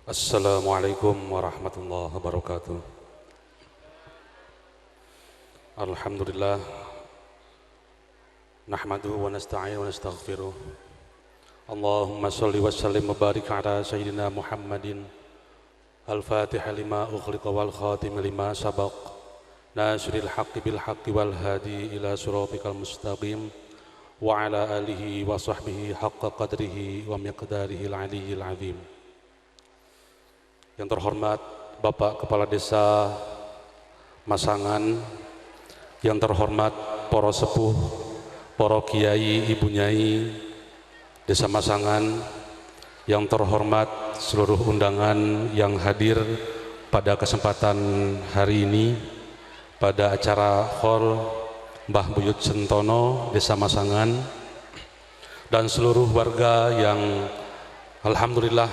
Assalamualaikum warahmatullahi wabarakatuh. Alhamdulillah, nahmaduhu wa nasta'inu wa nastaghfiruh. Allahumma sholli wa sallim wa barik ala sayyidina Muhammadin al-Fatiha lima ughliqa wal khatim lima sabaq nasril haqqi bil haqqi wal hadi ila siratikal mustaqim wa ala alihi wa sahbihi haqqa qadrihi wa miqdarihi al-aliyyil azim. Yang terhormat Bapak Kepala Desa Masangan, yang terhormat para sepuh, para kiai, ibu nyai Desa Masangan, yang terhormat seluruh undangan yang hadir pada kesempatan hari ini pada acara Khor Mbah Buyut Sentono Desa Masangan, dan seluruh warga yang alhamdulillah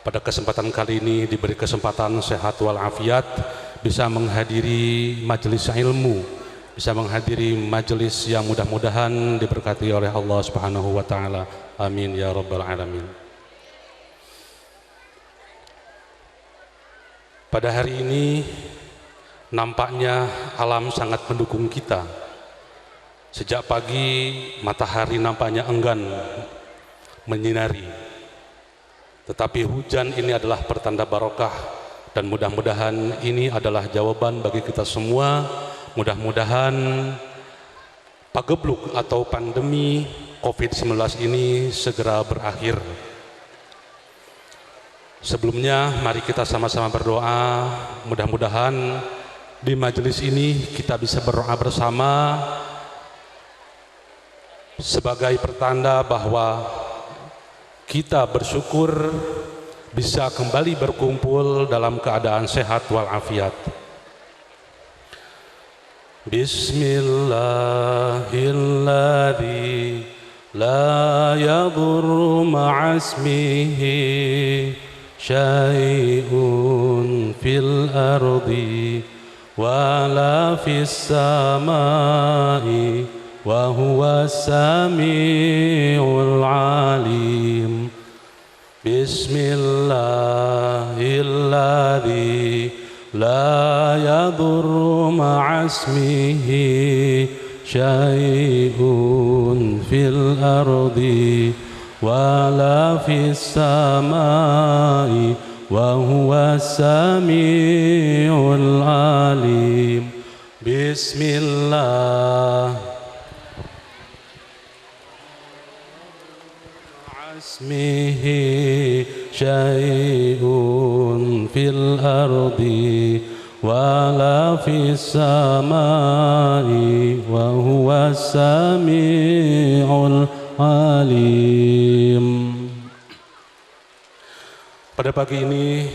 pada kesempatan kali ini diberi kesempatan sehat walafiat bisa menghadiri majelis ilmu, bisa menghadiri majelis yang mudah-mudahan diberkati oleh Allah Subhanahu wa taala. Amin ya rabbal alamin. Pada hari ini nampaknya alam sangat mendukung kita. Sejak pagi matahari nampaknya enggan menyinari. Tetapi hujan ini adalah pertanda barokah, dan mudah-mudahan ini adalah jawaban bagi kita semua. Mudah-mudahan pagebluk atau pandemi COVID-19 ini segera berakhir. Sebelumnya mari kita sama-sama berdoa, mudah-mudahan di majelis ini kita bisa berdoa bersama sebagai pertanda bahwa kita bersyukur bisa kembali berkumpul dalam keadaan sehat walafiat. Bismillahilladzi la yadurru ma'asmihi syai'un fil ardi wala fis samai wa huwa samiul alim. Bismillahilladzi la yadurru ma'asmihi syai'un fil ardi wala fis samai wa huwa samiul alim. Bismillah ismihi syai'un fil ardi wala fis samai wa huwa sami'ul alim. Pada pagi ini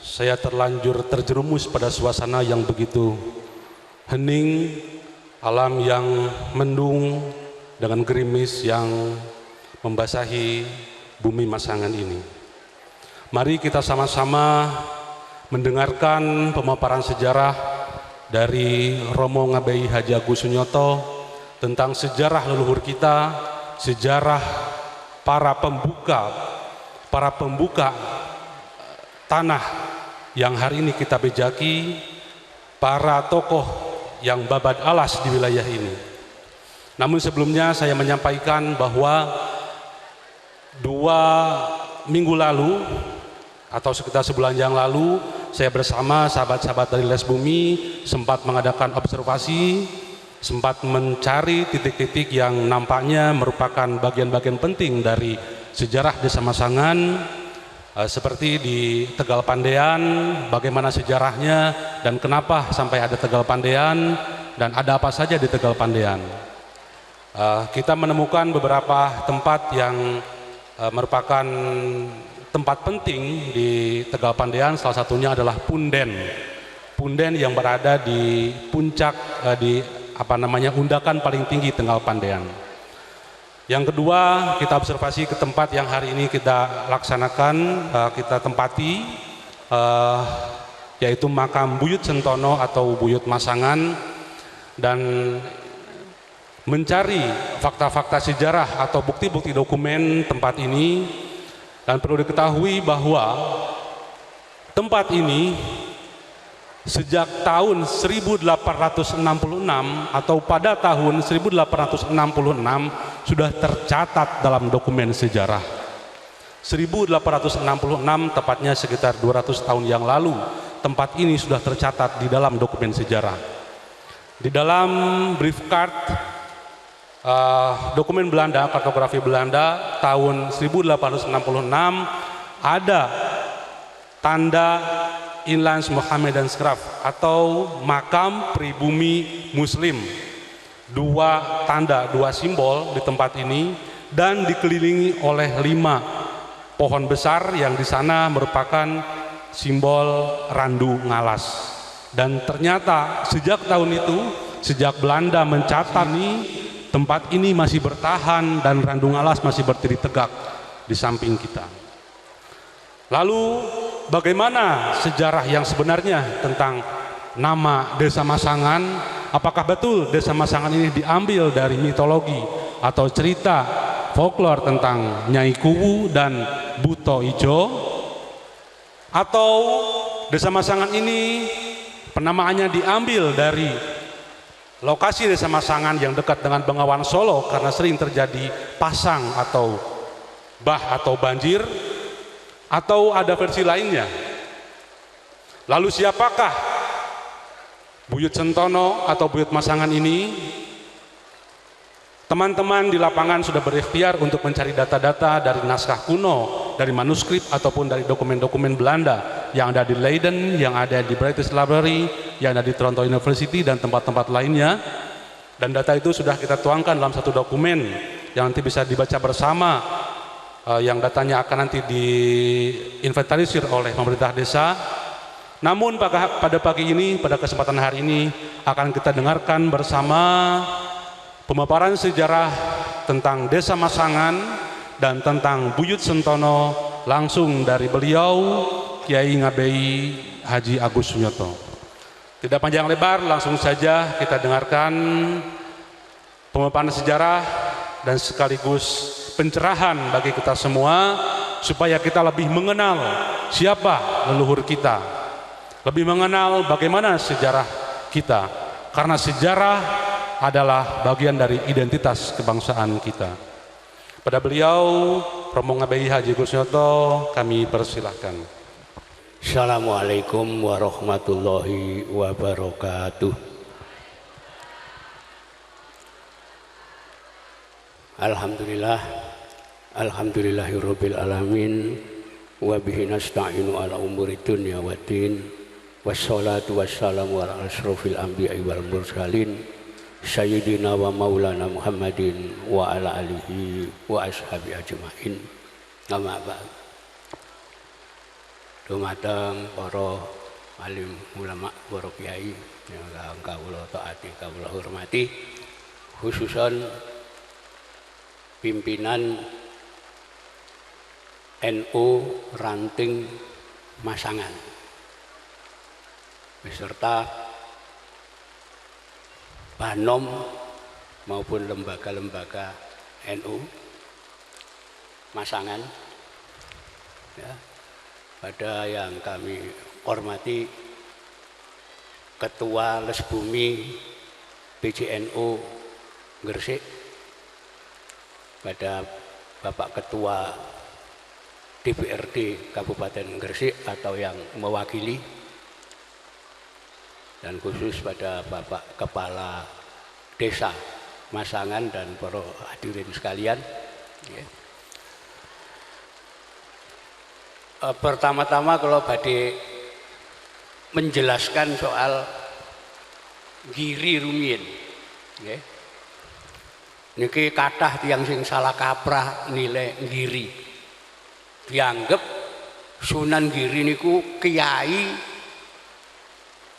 saya terlanjur terjerumus pada suasana yang begitu hening, alam yang mendung dengan gerimis yang membasahi bumi Masangan ini. Mari kita sama-sama mendengarkan pemaparan sejarah dari Romo Ngabei Haji Agus Sunyoto tentang sejarah leluhur kita, sejarah para pembuka tanah yang hari ini kita bejaki, para tokoh yang babad alas di wilayah ini. Namun sebelumnya saya menyampaikan bahwa 2 minggu lalu atau sekitar sebulan yang lalu saya bersama sahabat-sahabat dari Les Bumi sempat mengadakan observasi, sempat mencari titik-titik yang nampaknya merupakan bagian-bagian penting dari sejarah Desa Masangan, seperti di Tegal Pandean, bagaimana sejarahnya dan kenapa sampai ada Tegal Pandean dan ada apa saja di Tegal Pandean. Kita menemukan beberapa tempat yang merupakan tempat penting di Tegal Pandean. Salah satunya adalah Punden yang berada di puncak undakan paling tinggi Tegal Pandean. Yang kedua, kita observasi ke tempat yang hari ini kita laksanakan, kita tempati, yaitu makam Buyut Sentono atau Buyut Masangan, dan mencari fakta-fakta sejarah atau bukti-bukti dokumen tempat ini. Dan perlu diketahui bahwa Tempat ini sejak tahun 1866 atau pada tahun 1866 sudah tercatat dalam dokumen sejarah. 1866 tepatnya sekitar 200 tahun yang lalu, tempat ini sudah tercatat di dalam dokumen sejarah. Di dalam briefcard dokumen Belanda, kartografi Belanda tahun 1866 ada tanda Inlands Mohammedan Skraf atau makam pribumi Muslim. Dua tanda, dua simbol di tempat ini dan dikelilingi oleh 5 pohon besar yang di sana merupakan simbol Randu Ngalas. Dan ternyata sejak tahun itu, sejak Belanda mencatat ini, tempat ini masih bertahan dan Randu Ngalas masih berdiri tegak di samping kita. Lalu bagaimana sejarah yang sebenarnya tentang nama Desa Masangan? Apakah betul Desa Masangan ini diambil dari mitologi atau cerita folklore tentang Nyai Kuwu dan Buto Ijo? Atau Desa Masangan ini penamaannya diambil dari lokasi Desa Masangan yang dekat dengan Bengawan Solo karena sering terjadi pasang atau bah atau banjir? Atau ada versi lainnya? Lalu siapakah Buyut Sentono atau Buyut Masangan ini? Teman-teman di lapangan sudah berikhtiar untuk mencari data-data dari naskah kuno, dari manuskrip ataupun dari dokumen-dokumen Belanda yang ada di Leiden, yang ada di British Library, yang ada di Toronto University dan tempat-tempat lainnya. Dan data itu sudah kita tuangkan dalam satu dokumen yang nanti bisa dibaca bersama, yang datanya akan nanti diinventarisir oleh pemerintah desa. Namun pada pagi ini, pada kesempatan hari ini akan kita dengarkan bersama pemaparan sejarah tentang Desa Masangan dan tentang Buyut Sentono langsung dari beliau Kiai Ngabei Haji Agus Sunyoto. Tidak panjang lebar, langsung saja kita dengarkan pemaparan sejarah dan sekaligus pencerahan bagi kita semua supaya kita lebih mengenal siapa leluhur kita, lebih mengenal bagaimana sejarah kita, karena sejarah adalah bagian dari identitas kebangsaan kita. Pada beliau Romo Ngabei Haji Agus Sunyoto kami persilahkan. Assalamualaikum warahmatullahi wabarakatuh. Alhamdulillah, alhamdulillahirabbil alamin, wa bihi nasta'inu ala umuri dunya waddin, wassalatu wassalamu ala asrofil anbiya'i wal mursalin, sayyidina wa maulana Muhammadin wa ala alihi wa ashabi ajma'in. Amma ba'd. Dumateng para alim ulama, para kiai yang kawula taati, kawula hormati, khususan pimpinan NU Ranting Masangan beserta Banom maupun lembaga-lembaga NU Masangan ya. Pada yang kami hormati Ketua Lesbumi PJNU Gresik, pada Bapak Ketua DPRD Kabupaten Gresik atau yang mewakili, dan khusus pada Bapak Kepala Desa Masangan dan para hadirin sekalian ya. Pertama-tama kalau badhe menjelaskan soal giri rumiyin ya. Niki kathah tiyang sing salah kaprah nilai giri. Dianggap Sunan Giri niku kiai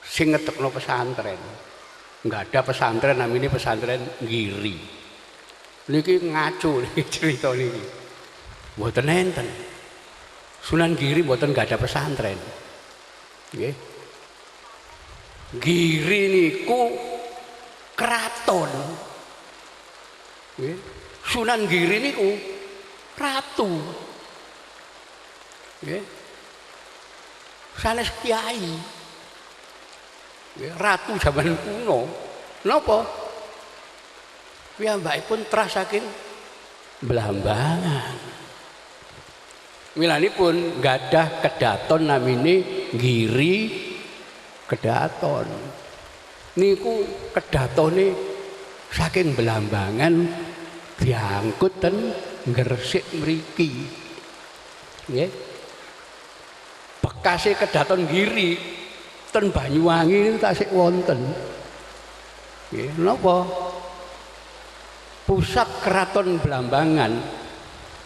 sing ngetekno pesantren. Enggak ada pesantren namanya pesantren Giri. Niki ngaco niki cerita niki. Mboten enten. Sunan Giri mboten enggak ada pesantren. Nggih. Giri niku kraton. Nggih. Sunan Giri niku ratu. Nggih. sanes kiai. Ratu zaman kuno. Napa? Piyambakipun trah saking Blambangan. Milanipun gadah kedaton namine Giri Kedaton. Niku kedatone saking Blambangan diangkut ten Gresik mriki. Nggih. Bekase kedaton Giri ten Banyuwangi tasik wonten. Nggih, napa? Pusat keraton Blambangan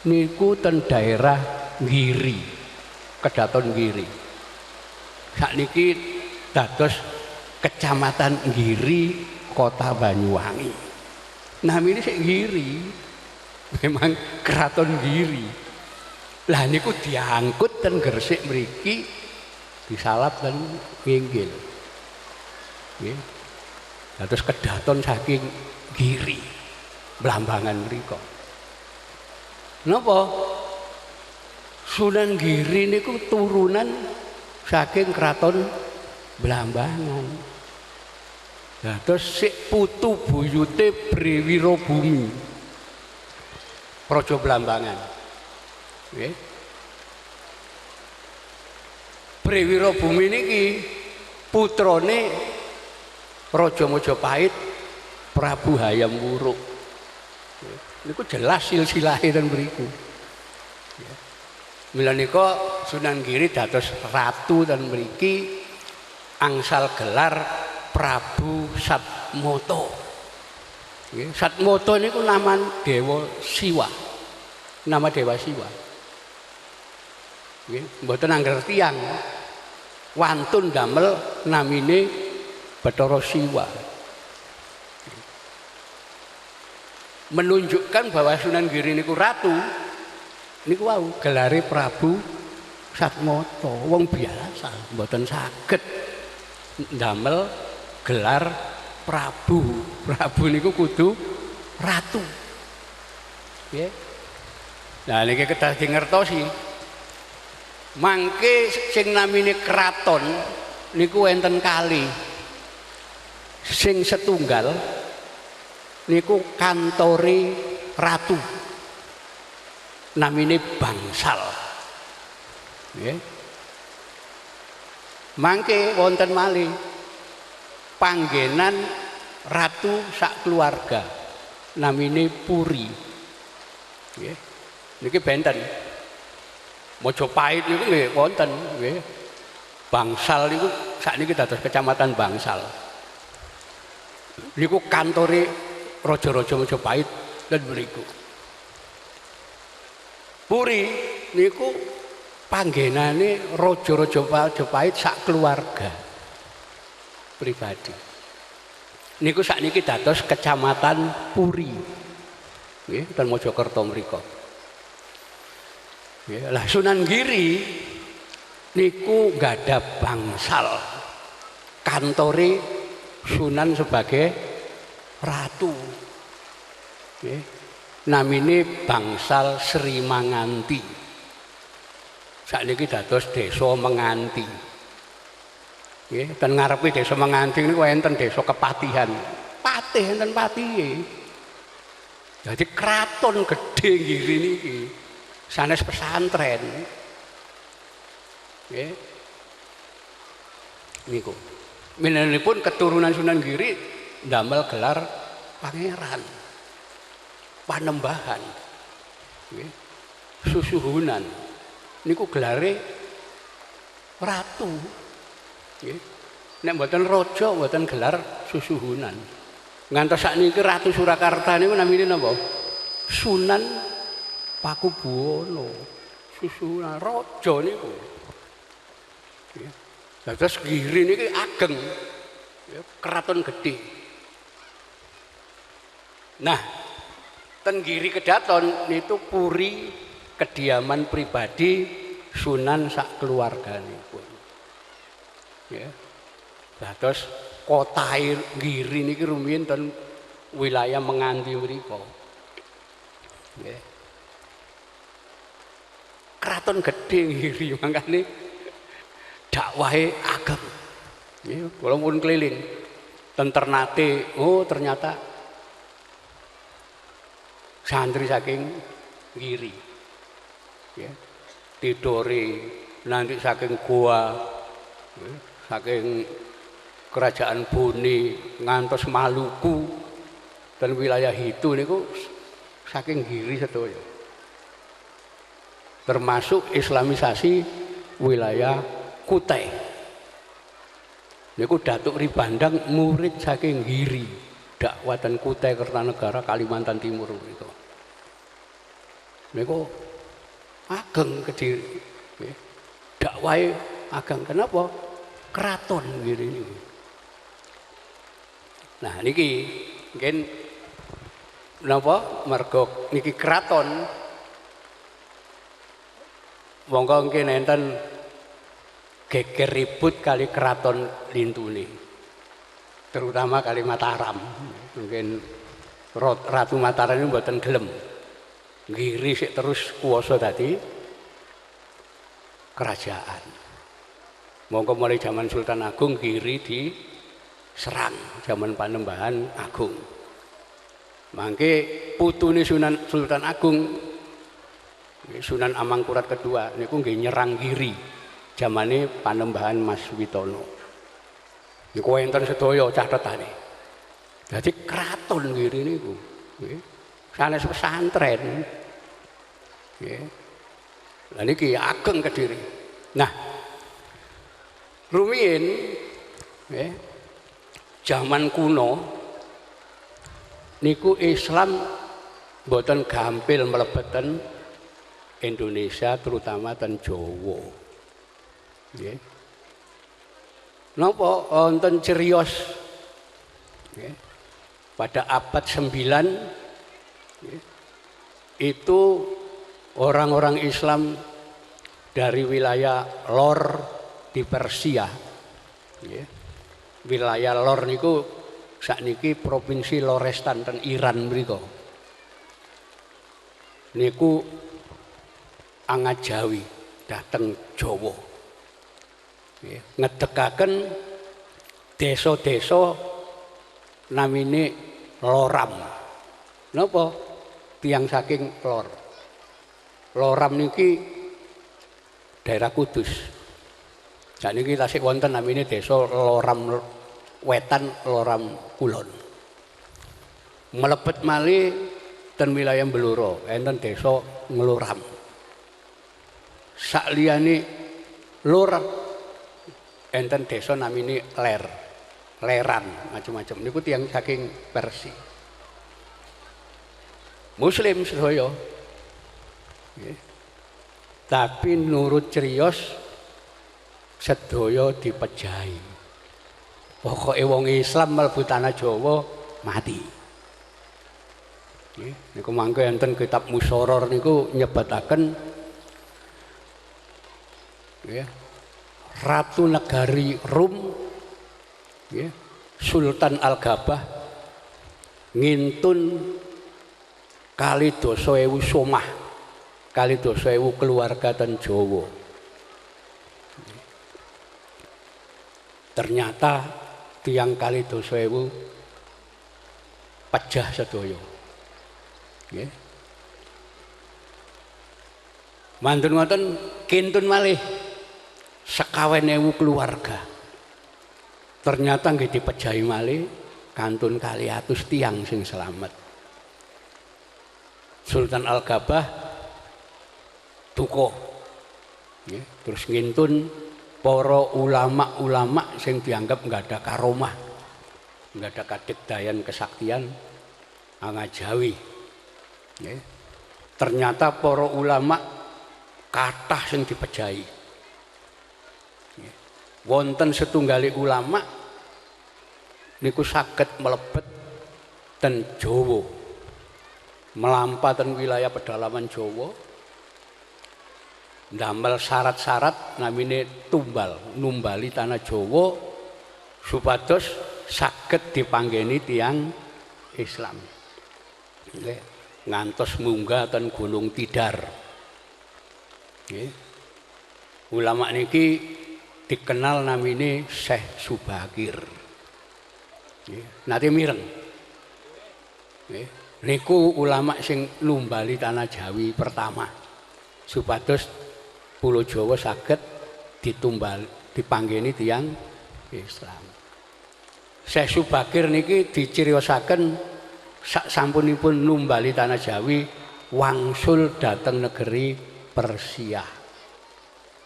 niku ten daerah Giri, Kedaton Giri. Sakniki dados Kecamatan Giri, Kota Banyuwangi. Namine sik Giri. Memang Keraton Giri. Lah niku diangkut ten Gresik mriki disalap ten nginggil. Nggih. Dados kedaton saking Giri, Blambangan mriku. Napa? Sunan Giri niku turunan saking Keraton Blambangan. Dados sik putu buyute Brewirabumi. Praja Blambangan. Nggih. Brewirabumi niki putrane Raja Majapahit Prabu Hayam Wuruk. Niku jelas silsilahe ten mriku. Mila nika Sunan Giri dados ratu ten mriki angsal gelar Prabu Satmoto. Nggih, Satmoto niku nama Dewa Siwa. Nama Dewa Siwa. Nggih, mboten angger tiyang wantun damel namine Bathara Siwa. Menunjukkan bahwa Sunan Giri niku ratu niku wau gelare Prabu Satmoto. Wong biasa mboten saged ndamel gelar Prabu. Prabu niku kudu ratu. Nggih. Nah niki kedah dingertosi. Mangke sing namine kraton niku enten kali. Sing setunggal niku kantore ratu. Namine Bangsal. Nggih. Mangke wonten malih panggenan ratu sak keluarga. Namine Puri. Nggih. Niki benten. Majapahit niku nggih wonten nggih. Bangsal niku sakniki dados Kecamatan Bangsal. Niku kantore raja-raja Majapahit lan mriku. Puri niku panggenane raja-raja Majapahit sak keluarga pribadi. Niku sakniki dados Kecamatan Puri. Nggih, ten Mojokerto mriku. Nggih, lah Sunan Giri niku gadah bangsal. Kantore Sunan sebagai ratu. Nggih. Namine Bangsal Sri Manganti. Sakniki dados Desa Menganti. Nggih, ten ngarepe Desa Menganti niku enten Desa Kepatihan. Patih enten patihe. Jadi kraton gedhe Giri niki sanes pesantren. Nggih. Niku. Minanipun keturunan Sunan Giri ndamel gelar pangeran. Panembahan. Nggih. Susuhunan. Niku gelare ratu. Nggih. Nek mboten raja mboten gelar susuhunan. Ngantos sakniki Ratu Surakarta niku namine napa? Sunan Pakubuwana. Susuhunan raja niku. Nggih. Dados Giri niki ageng. Keraton gedhe. Nah, ten Giri Kedaton niku Puri kediaman pribadi Sunan sak keluarganipun. Ya. Dados kota Giri niki rumiyin ten wilayah Menganti mriku. Nggih. Keraton gedhe Giri mangkane dakwahe ageng. Nggih, kula pun keliling ten Ternate, oh ternyata santri saking Giri. Ya. Tidore nanti saking Goa, ya, saking Kerajaan Bone ngantos Maluku dan wilayah itu niku saking Giri sedaya. Termasuk islamisasi wilayah Kutai. Niku Datuk Ribandang murid saking Giri, Dakwatan Kutai Kertanegara Kalimantan Timur niku. Niku ageng Kediri. Dakwahe ageng. Kenapa? Keraton Giri niku. Nah niki mungkin napa mergo niki keraton. Monggo mungkin enten geger ribut kali keraton lintune. Terutama kali Mataram. Mungkin Ratu Mataram ini mboten gelem. Giri sik terus kuwasa dadi kerajaan. Monggo mulai zaman Sultan Agung Giri diserang zaman Panembahan Agung. Mangke putune Sultan Agung Sunan Amangkurat kedua niku nggih nyerang Giri zamane Panembahan Mas Witono. Niku enten sedaya catetane. Dadi keraton Giri niku nggih sanes pesantren. Nggih. Lah niki ageng Kediri. Nah, rumiyin nggih zaman kuno niku Islam mboten gampil mlebeten Indonesia terutama ten Jawa. Nggih. Napa wonten cerios nggih. Pada abad 9 nggih, itu orang-orang Islam dari wilayah lor di Persia. Nggih. Wilayah lor niku sakniki provinsi Lorestan ten Iran mriku. Niku angat Jawi dateng Jawa. Ngedekaken desa-desa namine Loram. Napa? Tiang saking Lor. Loram niki daerah Kudus. Sakniki tasih wonten namine desa Loram Wetan, Loram Kulon. Mlebet malih ten wilayah Blora, enten desa Ngloram. Sakliyane Lor enten desa namine Leran, macam-macam. Niku tiyang saking Persia. Muslim sedaya. Tapi nurut cerios sedaya dipejahi. Pokoke wong Islam mlebu tanah Jawa mati. Niku mangke enten kitab Musoror niku nyebataken Ratu Negari Rum Sultan Al-Gabah ngintun kali 12.000 somah, kali 12.000 keluarga ten Jawa. Ternyata tiang kali 12.000 pejah sedaya. Nggih. Mantun ngoten kintun malih 50.000 keluarga. Ternyata nggih dipejahi malih kantun 200 tiang sing selamat. Sultan Al-Gabah duka. Nggih, terus ngintun para ulama-ulama sing dianggap enggak ada karomah, enggak ada kadekdayan kesaktian Angajawi. Nggih. Ternyata para ulama kathah sing dipejahi. Nggih. Wonten setunggali ulama niku saged mlebet ten Jawa. Melampaten wilayah pedalaman Jawa, ndamel syarat-syarat namine numbali tanah Jawa supados saged dipanggeni tiang Islam. Nggih, ngantos munggah ten Gunung Tidar. Nggih. Ulama niki dikenal namine Syekh Subakir. Nate mireng. Niku ulama sing numbali tanah Jawi pertama. Supados Pulau Jawa saged dipanggeni tiyang Islam. Syekh Subakir niki diciriosaken sampunipun numbali tanah Jawi wangsul dhateng negeri Persia.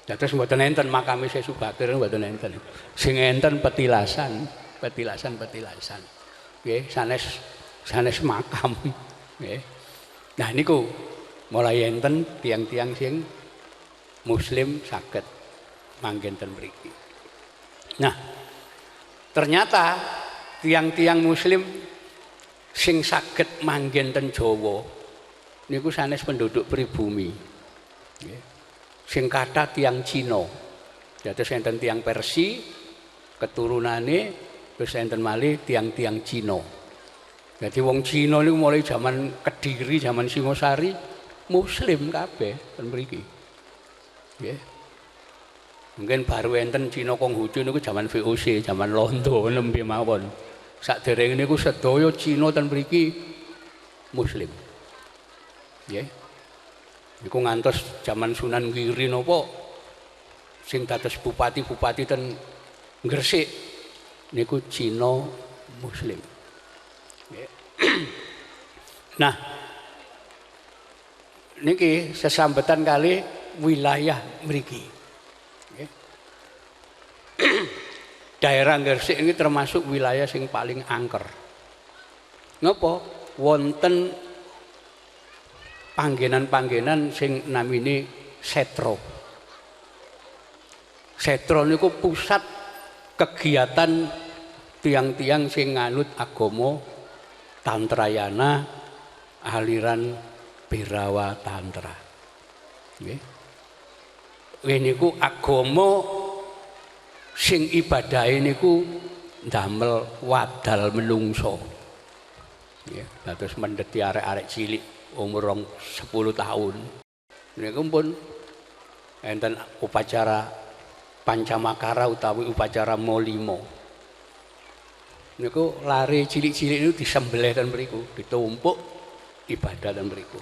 Dados mboten enten makame Syekh Subakir mboten enten. Sing enten petilasan. Nggih, sanes makam. Nggih. Nah niku mulai enten tiang-tiang sing muslim saged manggen ten mriki. Nah, ternyata tiang-tiang muslim sing saged manggen ten Jawa niku sanes penduduk pribumi. Nggih. Sing kathah tiang Cina. Dados enten tiang Persia keturunane terus enten malih tiang-tiang Cina. Jadi wong Cina niku mulai zaman Kediri, zaman Singosari muslim kabeh ten mriki. Nggih. Mungkin baru enten Cina Konghucu niku zaman VOC, zaman Londo nembe mawon. Saderenge niku sedaya Cina ten mriki muslim. Nggih. Niku ngantos zaman Sunan Giri napa sing dados bupati-bupati ten Gresik niku Cina muslim. Nah, niki sesambetan kali wilayah mriki. Daerah Gresik ini termasuk wilayah sing paling angker. Napa? Wonten panggenan-panggenan sing namine setro. Setro niku pusat kegiatan tiang-tiang sing nganut agama Tantrayana aliran Birawa Tantra. Nggih. Niku agama sing ibadahe niku ndamel wadal menungso. Nggih, dados mendeti arek-arek cilik umur 10 tahun. Niku pun enten upacara Pancamakara utawi upacara Molimo. Niku lari cilik-cilik niku disembelih ten mriku, ditumpuk ibadah ten mriku.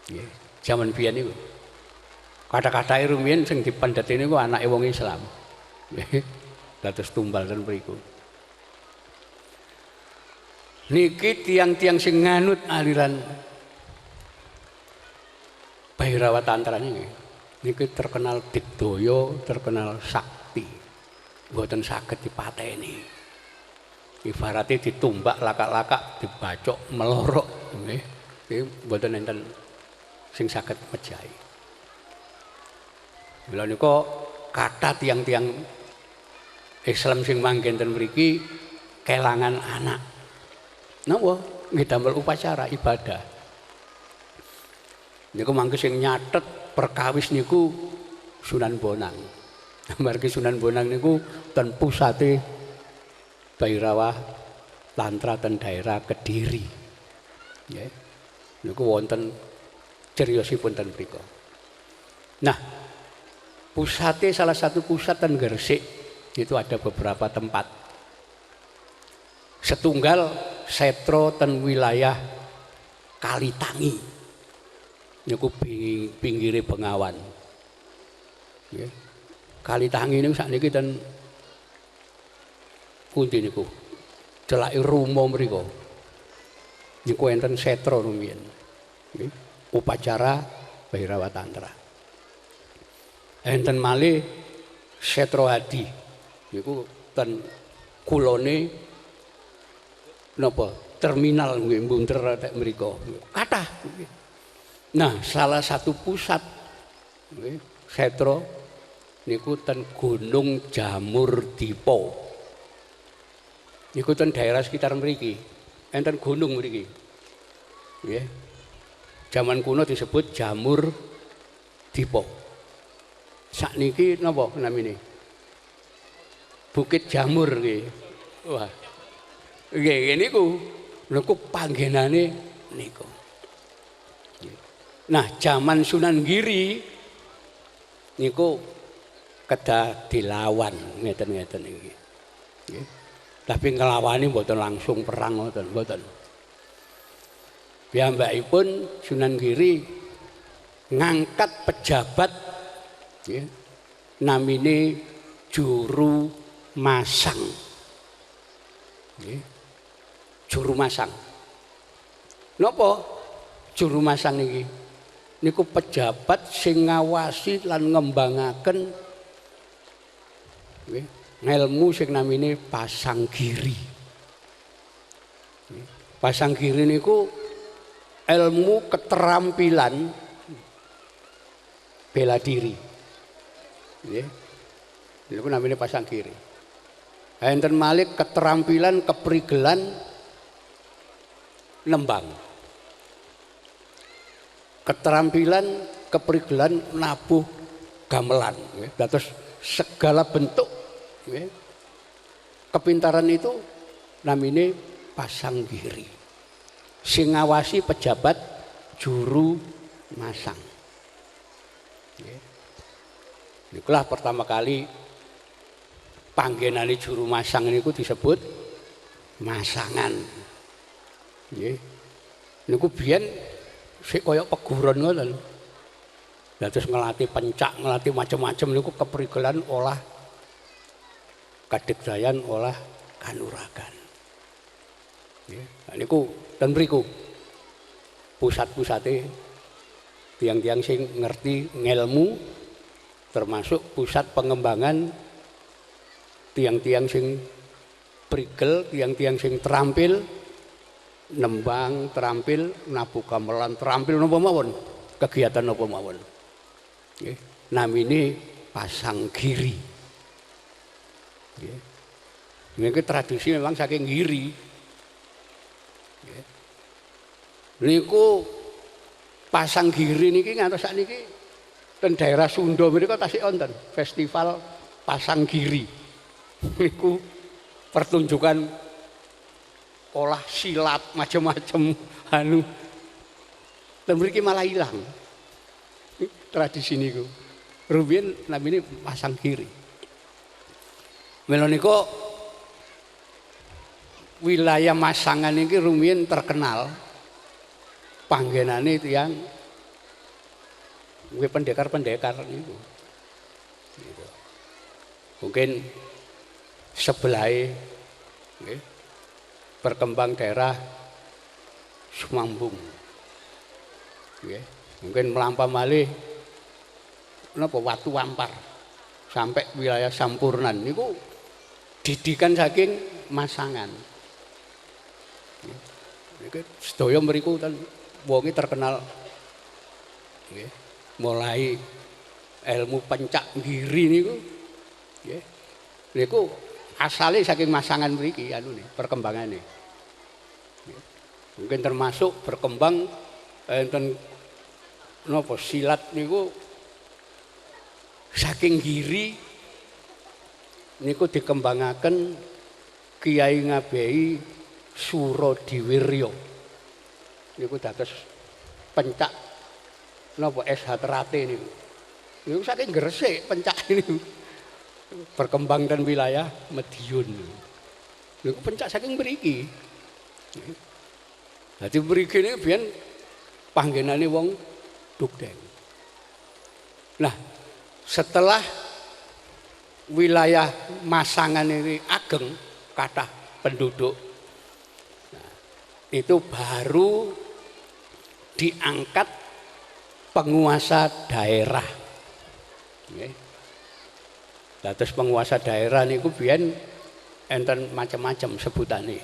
Nggih, jaman biyen niku. Kata-katae rumiyin sing dipendheti niku anake wong Islam. Nggih, dados tumbal ten mriku. Niki tiang-tiang sing nganut aliran Bhairawa Tantra niki terkenal digdaya, terkenal sakti. Mboten saged dipateni. Ibaratnya ditumbak lakak-lakak, dibacok melorok nggih. Niki mboten enten sing saged mejahi. Mila nika kathah tiang-tiang Islam sing manggen ten mriki kelangan anak. Napa? Nggih damel upacara ibadah. Niku mangke sing nyatet perkawis niku Sunan Bonang. Amargi Sunan Bonang niku ten pusate Bhairawa Tantra ten daerah Kediri. Nggih. Niku wonten criyosipun ten mriku. Nah, pusate salah satu pusat ten Gresik itu ada beberapa tempat. Setunggal setro ten wilayah Kalitangi. Niku pinggire Bengawan. Nggih. Kalitangi niku sakniki ten pundi niku? Celake Rumo mriku. Niku enten setro rumiyin. Nggih. Upacara Bhairawa Tantra. Enten malih setro Hadi. Niku ten kulone napa? Terminal nggih mbunter tek mriku. Kathah. Nah, salah satu pusat nggih setro niku ten Gunung Jamur Dipo. Niku ten daerah sekitar mriki. Enten gunung mriki. Nggih. Zaman kuno disebut Jamur Dipo. Sakniki napa namine? Bukit Jamur nggih. Wah. Nggih niku niku panggenane niku. Nah, zaman Sunan Giri niku kedah dilawan ngeten-ngeten iki. Nggih. Tapi ngelawani mboten langsung perang mboten. Piyambakipun Sunan Giri ngangkat pejabat nggih namine Juru Masang. Nggih. Juru Masang. Napa Juru Masang iki? Niku pejabat sing ngawasi lan ngembangaken nggih ngelmu sing namine Pasanggiri. Pasanggiri niku ilmu keterampilan bela diri. Nggih. Niku namine Pasanggiri. Enten malih keterampilan keprigelan nembang. Keterampilan keprigelan nabuh gamelan. Dados segala bentuk kepintaran itu namine Pasanggiri. Sing ngawasi pejabat Juru Masang. Nikulah pertama kali panggenane Juru Masang niku disebut masangan. Nggih. Niku biyen sik kaya peguron ngoten. Dados ngelatih pencak, ngelatih macam-macam niku keprigelan olah kadegdayan olah kanuragan. Nggih. Nah niku ten mriku pusat-pusate tiang-tiang sing ngerti ngelmu termasuk pusat pengembangan tiang-tiang sing prigel, tiang-tiang sing terampil nembang, terampil nabuh gamelan, terampil napa mawon, kegiatan napa mawon. Nggih, namine Pasanggiri. Nggih. Niki tradisi memang saking Giri. Nggih. Niku Pasanggiri niki ngantos sakniki ten daerah Sunda menika tasih wonten festival Pasanggiri. Niku pertunjukan olah silat macam-macam anu dan mriki malah ilang tradisi niku rumiyin namine Pasanggiri. Mila niku wilayah Masangan iki rumiyin terkenal panggenane tiyang nggih pendekar-pendekar niku. Mungkin sebelahe nggih berkembang daerah Sumambung. Nggih, mungkin melampah malih napa Watu Wampar sampai wilayah Sampurnan niku didikan saking Masangan. Nggih, sedaya mriku ten wonge terkenal nggih, mulai ilmu pencak Giri niku nggih. Niku asale saking Masangan mriki anune perkembangane. Mungkin termasuk berkembang enten napa silat niku saking Giri niku dikembangaken Kiai Ngabehi Suradiwirya. Niku dados pencak napa SH Terate niku. Niku saking Gresik pencak niku. Berkembang dan wilayah Madiun. Niku pencak saking mriki. Dadi mriki niku biyen panggenane wong Dugdeng. Nah, setelah wilayah Masangan ini ageng kathah penduduk. Nah, itu baru diangkat penguasa daerah. Nggih. Dados penguasa daerah niku biyen enten macam-macam sebutane.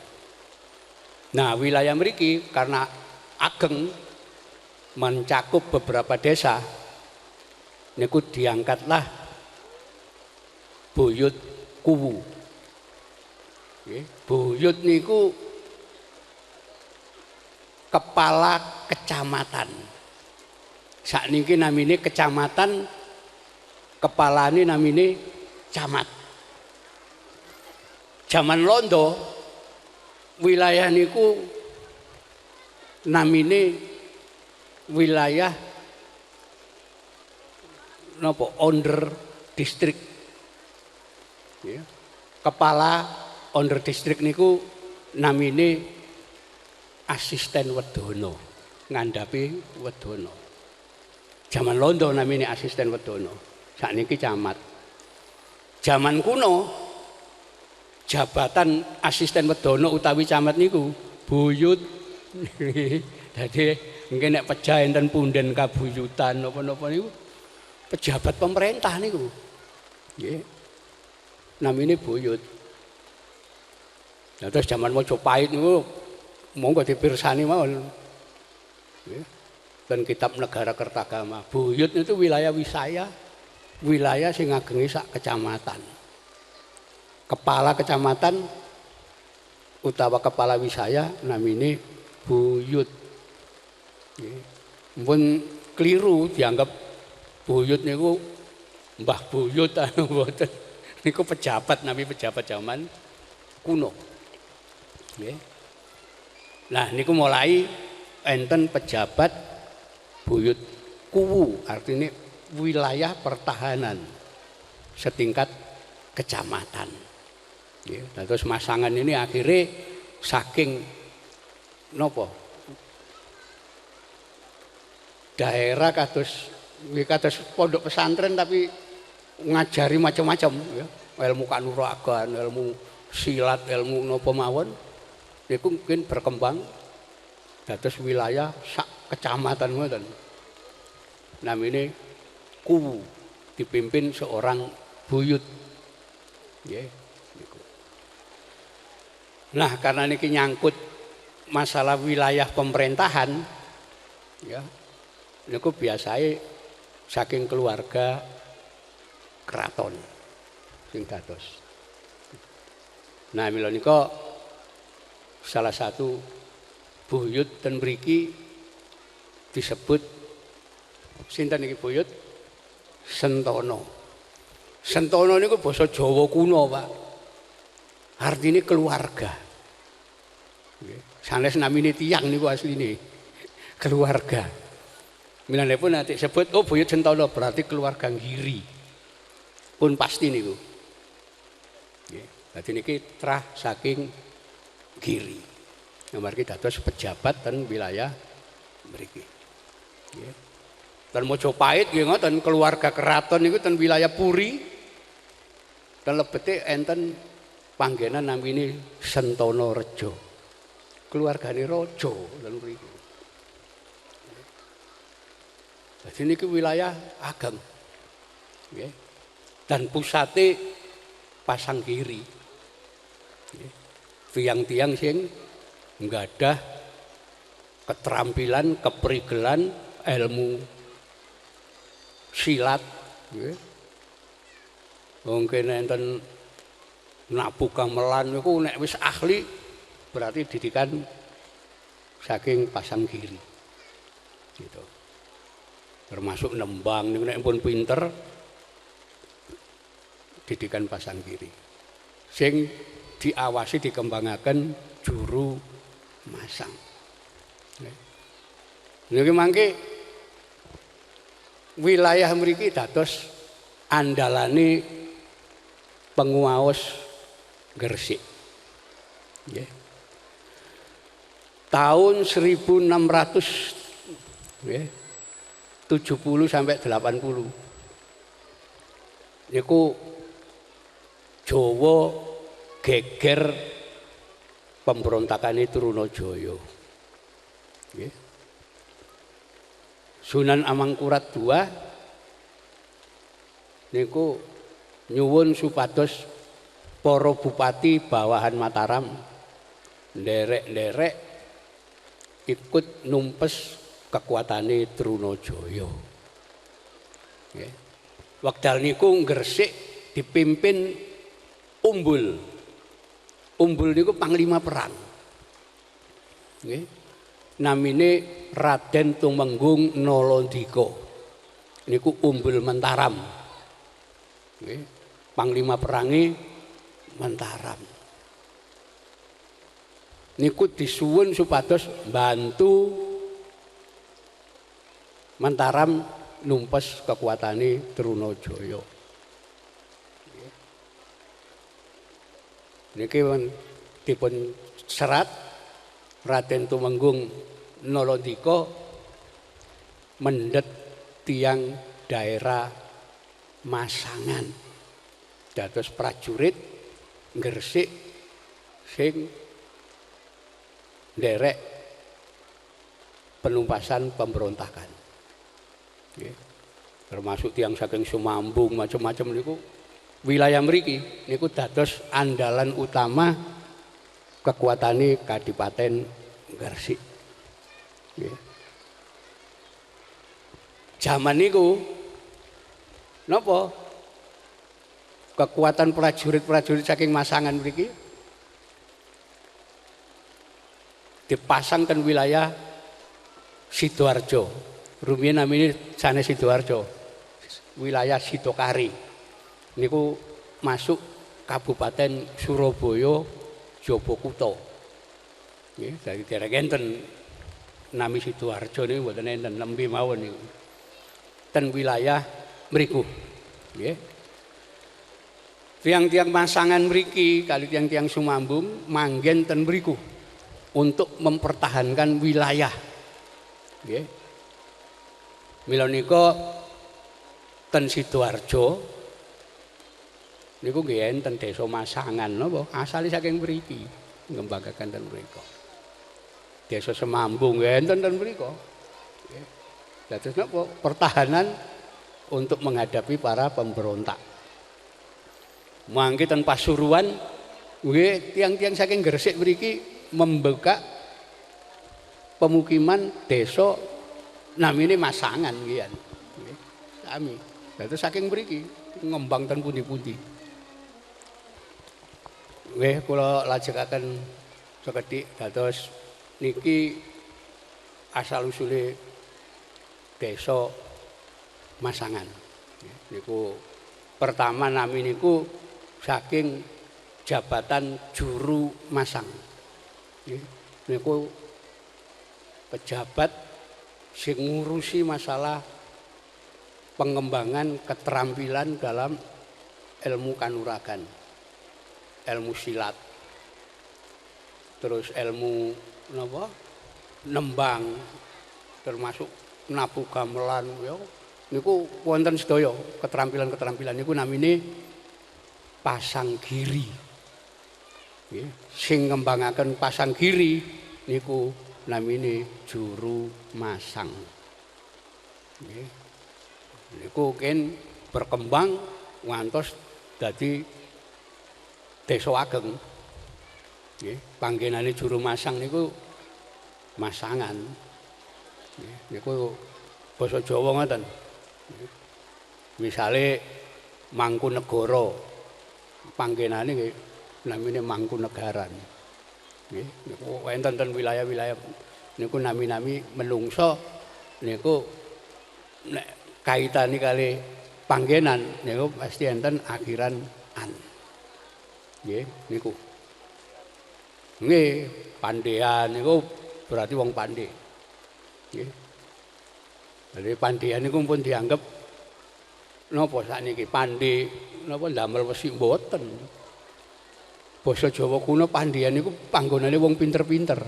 Nah, wilayah mriki karena ageng mencakup beberapa desa niku diangkatlah Buyut Kuwu. Nggih, buyut niku kepala kecamatan. Sakniki namine kecamatan, kepalane namine camat. Zaman Londo wilayah niku namine wilayah napa under distrik Ya. Kepala onder distrik niku namine asisten Wedono, ngandhapi Wedono. Zaman londo namine asisten Wedono. Sakniki camat. Zaman kuno jabatan asisten Wedono utawi camat niku buyut. Dadi nggih nek pejah enten punden kabuyutan napa-napa niku pejabat pemerintah niku. Nggih. Namine buyut. Nah, terus zaman Mojopahit niku monggo dipirsani mawon. Nggih. Dan kitab Negara Kertagama. Buyut itu wilayah wisaya, wilayah sing ngagengi sak kecamatan. Kepala kecamatan utawa kepala wisaya namine buyut. Mpun keliru dianggap buyut niku Mbah Buyut anu mboten. Niku pejabat nami pejabat zaman kuno. Nggih. Nah niku mulai enten pejabat buyut kuwu artinya wilayah pertahanan setingkat kecamatan. Nggih. Nah, terus masangan ini akhirnya saking nopo? Daerah kados pondok pesantren tapi ngajari macam-macam ya. Ilmu kanuragan, ilmu silat, ilmu napa mawon niku mungkin berkembang dados wilayah sak kecamatan ngoten. Namine kuwu dipimpin seorang buyut. Nggih niku. Nah, karena niki nyangkut masalah wilayah pemerintahan ya. Niku biasanya saking keluarga keraton sing dados. Nah, mila nika salah satu buyut ten mriki disebut sinten niki buyut? Sentono. Sentono niku basa Jawa kuno, Pak. Artine keluarga. Nggih. Sanes namine tiyang niku asline keluarga. Milane pun nanti sebut oh buyut Sentono berarti keluarga Giri. Pun pasti niku. Nggih. Dadi niki trah saking Giri. Amargi dados pejabat ten wilayah mriki. Nggih. Dan Mojopahit nggih ngoten keluarga keraton niku ten wilayah Puri. Dan lebete enten panggenan namine Sentono Rejo. Keluargane raja ten mriki. Jadi ini wilayah ageng, okay. Dan pusate Pasanggiri, okay. Tiang-tiang sing nggadah keterampilan, keprigelan, ilmu silat, okay. Mungkin enten nabu gamelan niku nek wis ahli berarti didikan saking Pasanggiri, gitu. Termasuk nembang niku nek pun pinter didikan Pasanggiri. Sing diawasi dikembangaken juru masang. Niki mangke wilayah mriki dados andalane penguwaos Gresik. Nggih. Tahun 1600 nggih. 70 sampai 80. Niku Jawa geger pemberontakane Trunajaya. Nggih. Sunan Amangkurat II niku nyuwun supados para bupati bawahan Mataram nderek-nderek ikut numpes kekuatane Trunajaya. Nggih. Wekdal niku Gresik dipimpin Umbul. Umbul niku panglima perang. Nggih. Namine Raden Tumenggung Nalendika. Niku Umbul Mataram. Nggih. Panglima perange Mataram. Niku disuwun supados bantu Mataram numpes kekuatane Trunajaya. Niki dipun serat Raden Tumenggung Nalandika mendhet tiyang daerah Masangan dados prajurit Gresik sing nderek penumpasan pemberontakan. Nggih. Termasuk tiyang saking Sumambung macam-macam niku wilayah mriki niku dados andalan utama kekuatane Kadipaten Gresik. Nggih. Zaman niku napa kekuatan prajurit-prajurit saking Masangan mriki dipasangkan wilayah Sidoarjo. Rumiyin namine sanes Sidoarjo. Wilayah Sidokari. Niku masuk Kabupaten Surabaya Jobokuto. Nggih, dari derek enten nami Sidoarjo niku mboten enten nembe mawon niku. Ten wilayah mriku. Nggih. Tiang-tiang Masangan mriki kali tiang-tiang Sumambung manggen ten mriku untuk mempertahankan wilayah. Nggih. Mila nika ten Sidoarjo niku nggih enten desa Masangan napa asale saking mriki ngembangkaken ten mriku. Desa Semambung nggih enten ten mriku. Nggih. Dados napa pertahanan untuk menghadapi para pemberontak. Mangke ten Pasuruan nggih tiang-tiang saking Gresik mriki membuka pemukiman desa namine Masangan nggih. Nggih. Sami. Dados saking mriki ngembang ten pundi-pundi. Nggih kula lajengaken sekedhik dados niki asal usule desa Masangan. Niku pertama nami niku saking jabatan juru masang. Niku pejabat sing ngurusi masalah pengembangan keterampilan dalam ilmu kanuragan, ilmu silat, terus ilmu napa nembang, termasuk nabuh gamelan ya niku wonten sedaya keterampilan-keterampilan niku namine pasanggiri. Nggih, sing ngembangaken pasanggiri niku namine juru masang. Nggih. Niku ken berkembang ngantos dadi desa ageng. Nggih, panggenane juru masang niku Masangan. Nggih, niku basa Jawa ngoten. Misale Mangkunegara panggenane nggih namine Mangkunegaran. Nggih, niku enten ten wilayah-wilayah niku nami-nami menungso niku nek kaitane kali panggenan niku pasti enten akhiran an. Nggih, niku. Nggih, Pandhean niku berarti wong pandhe. Nggih. Jadi pandhean niku pun dianggap napa sakniki pandhe napa ndamel wesi mboten. Basa Jawa kuno pandhean niku panggonane wong pinter-pinter.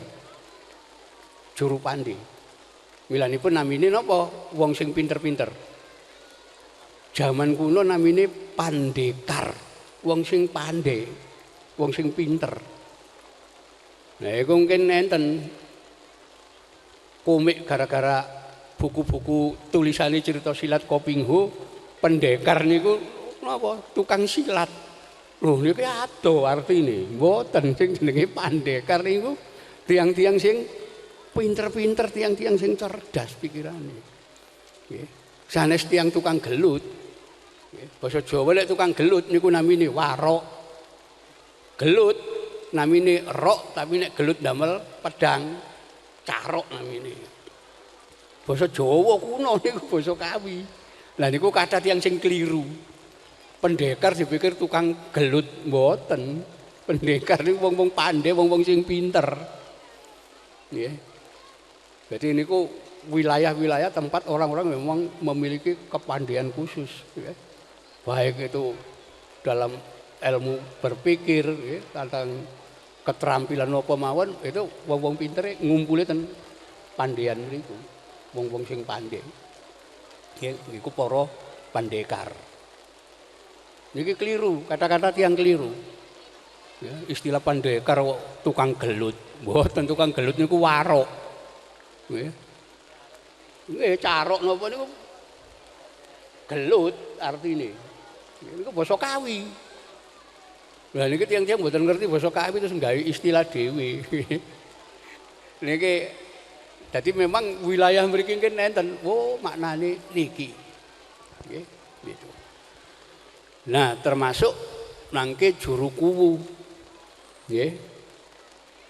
Juru pandhe. Milanipun namine napa? Wong sing pinter-pinter. Jaman kuno namine pandekar. Wong sing pandhe, wong sing pinter. Nah, iku mungkin enten komik gara-gara buku-buku tulisane cerita silat Kopingho, pendekar niku napa? Tukang silat. Loh, niku ado artine. Mboten sing jenenge pandekar niku tiang-tiang sing pinter-pinter, tiang-tiang sing cerdas pikirane. Nggih. Sanes tiang tukang gelut. Nggih. Basa Jawa lek tukang gelut niku namine warok. Gelut namine rok, tapi nek gelut damel pedang carok namine. Basa Jawa kuno niku basa Kawi. Lah niku kathah tiyang sing keliru. Pendekar dipikir tukang gelut mboten. Pendekar niku wong-wong pandai, wong-wong sing pinter. Nggih. Jadi niku wilayah-wilayah tempat orang-orang memang memiliki kepandaian khusus, ya. Baik itu dalam ilmu berpikir ya, tentang keterampilan apa mawon itu wong-wong pintere ngumpuli ten pandean mriku. Wong-wong sing pandai. Iku para pandekar. Niki keliru, kata-kata tiang keliru. Ya, istilah pandekar tukang gelut. Mboten tukang gelut niku warok. Nggih. Nggih carok napa niku gelut artine. Niku basa Kawi. Lah niki tiang-tiang mboten ngerti basa Kawi terus nggawe istilah dhewe. Niki dadi memang wilayah mriki nenten, oh maknane niki. Nggih, gitu. Nah, termasuk nangke juru kuwu. Nggih.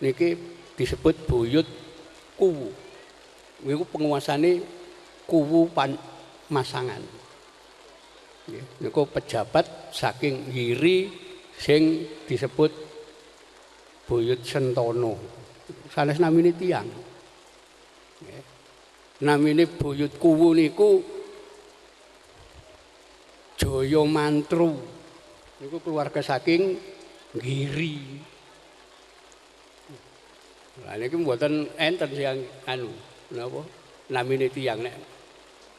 Niki disebut buyut kuwu. Niku penguasane kuwu masangan. Nggih, niku pejabat saking Giri sing disebut buyut Sentono. Sanes namine tiyang. Nggih. Namine buyut kuwu niku Joyo Mantru. Niku keluarga saking Giri. Lah niki mboten enten sing anu, napa? Namine tiyang nek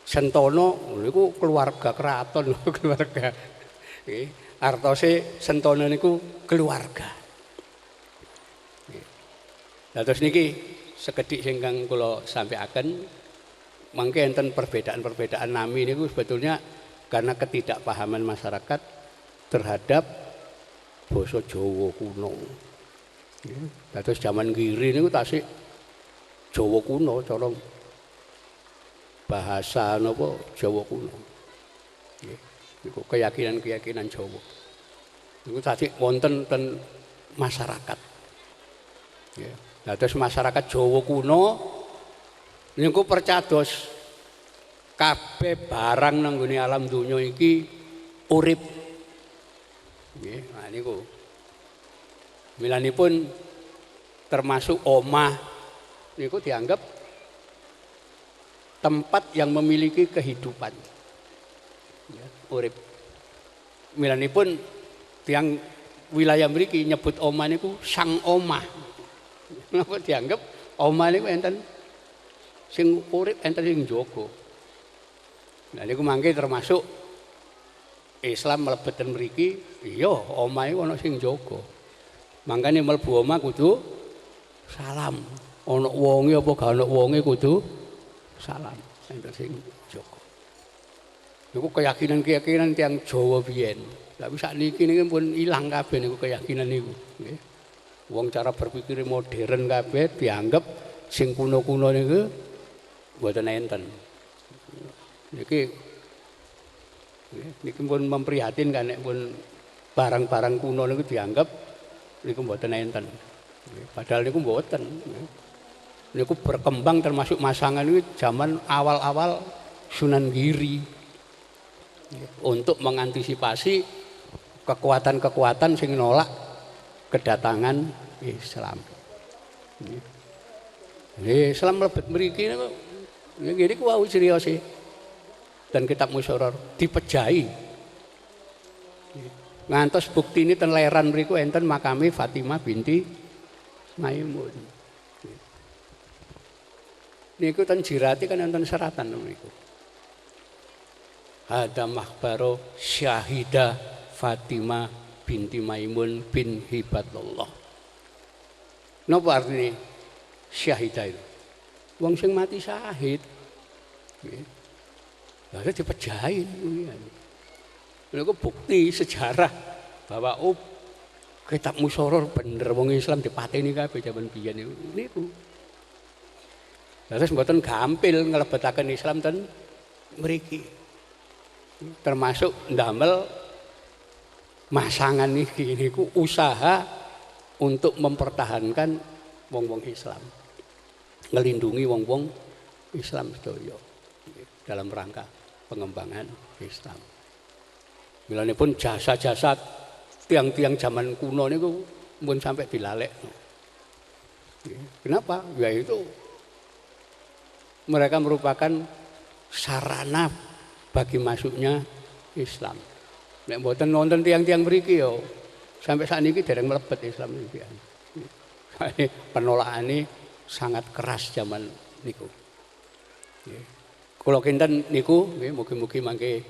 Sentono niku keluarga keraton, keluarga. Nggih, artose Sentono niku keluarga. Nggih. Lah terus niki sekedhik sing kang kula sampaiaken mangke enten perbedaan-perbedaan nami niku sebetulnya karena ketidakpahaman masyarakat terhadap basa Jawa kuno. Terus zaman Giri niku tasik Jawa kuno cara bahasa napa Jawa kuno. Niku keyakinan-keyakinan Jawa. Niku tasik wonten ten masyarakat. Nah, terus masyarakat Jawa kuno niku percados kabeh barang nang nggone alam donya iki urip. Nggih, nah niku. Milanipun termasuk omah niku dianggap tempat yang memiliki kehidupan. Ya, urip. Milanipun tiang wilayah mriki nyebut omah niku sang omah. Napa dianggap omah niku enten sing urip enten sing njaga. Nah niku mangke termasuk Islam mlebet ten mriki, iya omahe ana sing jaga. Mangkane mlebu omah kudu salam. Ana wonge apa gak ana wonge kudu salam. Enten sing jaga. Niku keyakinan-keyakinan tiyang Jawa biyen. Tapi sakniki niki pun ilang kabeh niku keyakinan niku, nggih. Wong cara berpikir modern kabeh dianggap sing kuno-kuno niku mboten enten. Niki pun memprihatinkan nek pun barang-barang kuno niku dianggap niku mboten enten. Padahal niku mboten. Niku berkembang termasuk masangan niku zaman awal-awal Sunan Giri. Untuk mengantisipasi kekuatan-kekuatan sing nolak kedatangan Islam. Islam mlebet mriki niku nggih niku wau criyose. Dan kitab musyawarah dipejahi. Ngantos bukti ini ten leran mriku enten makame Fatimah binti Maimun. Niku ten jirati kan enten seratan niku. Hada mahbaro syahida Fatimah binti Maimun bin Hibatullah. Napa artine syahidah itu? Wong sing mati syahid. Lalu dipejahin. Itu bukti sejarah bahwa kitab musyawarah bener wong Islam dipateni kabeh jaman biyen niku. Terus mboten gampil nglebetaken Islam ten mriki. Termasuk ndamel masangan niki niku usaha untuk mempertahankan wong-wong Islam. Ngelindungi wong-wong Islam sedaya dalam rangka pengembangan Islam. Milanipun jasa-jasa tiang-tiang zaman kuno niku pun sampai dilalek. Kenapa? Yaitu mereka merupakan sarana bagi masuknya Islam. Nek mboten wonten tiang-tiang mriki yo sampai saat ini dereng mlebet Islam iki. Penolakannya sangat keras zaman niku. Kula kinten niku nggih mugi-mugi mangke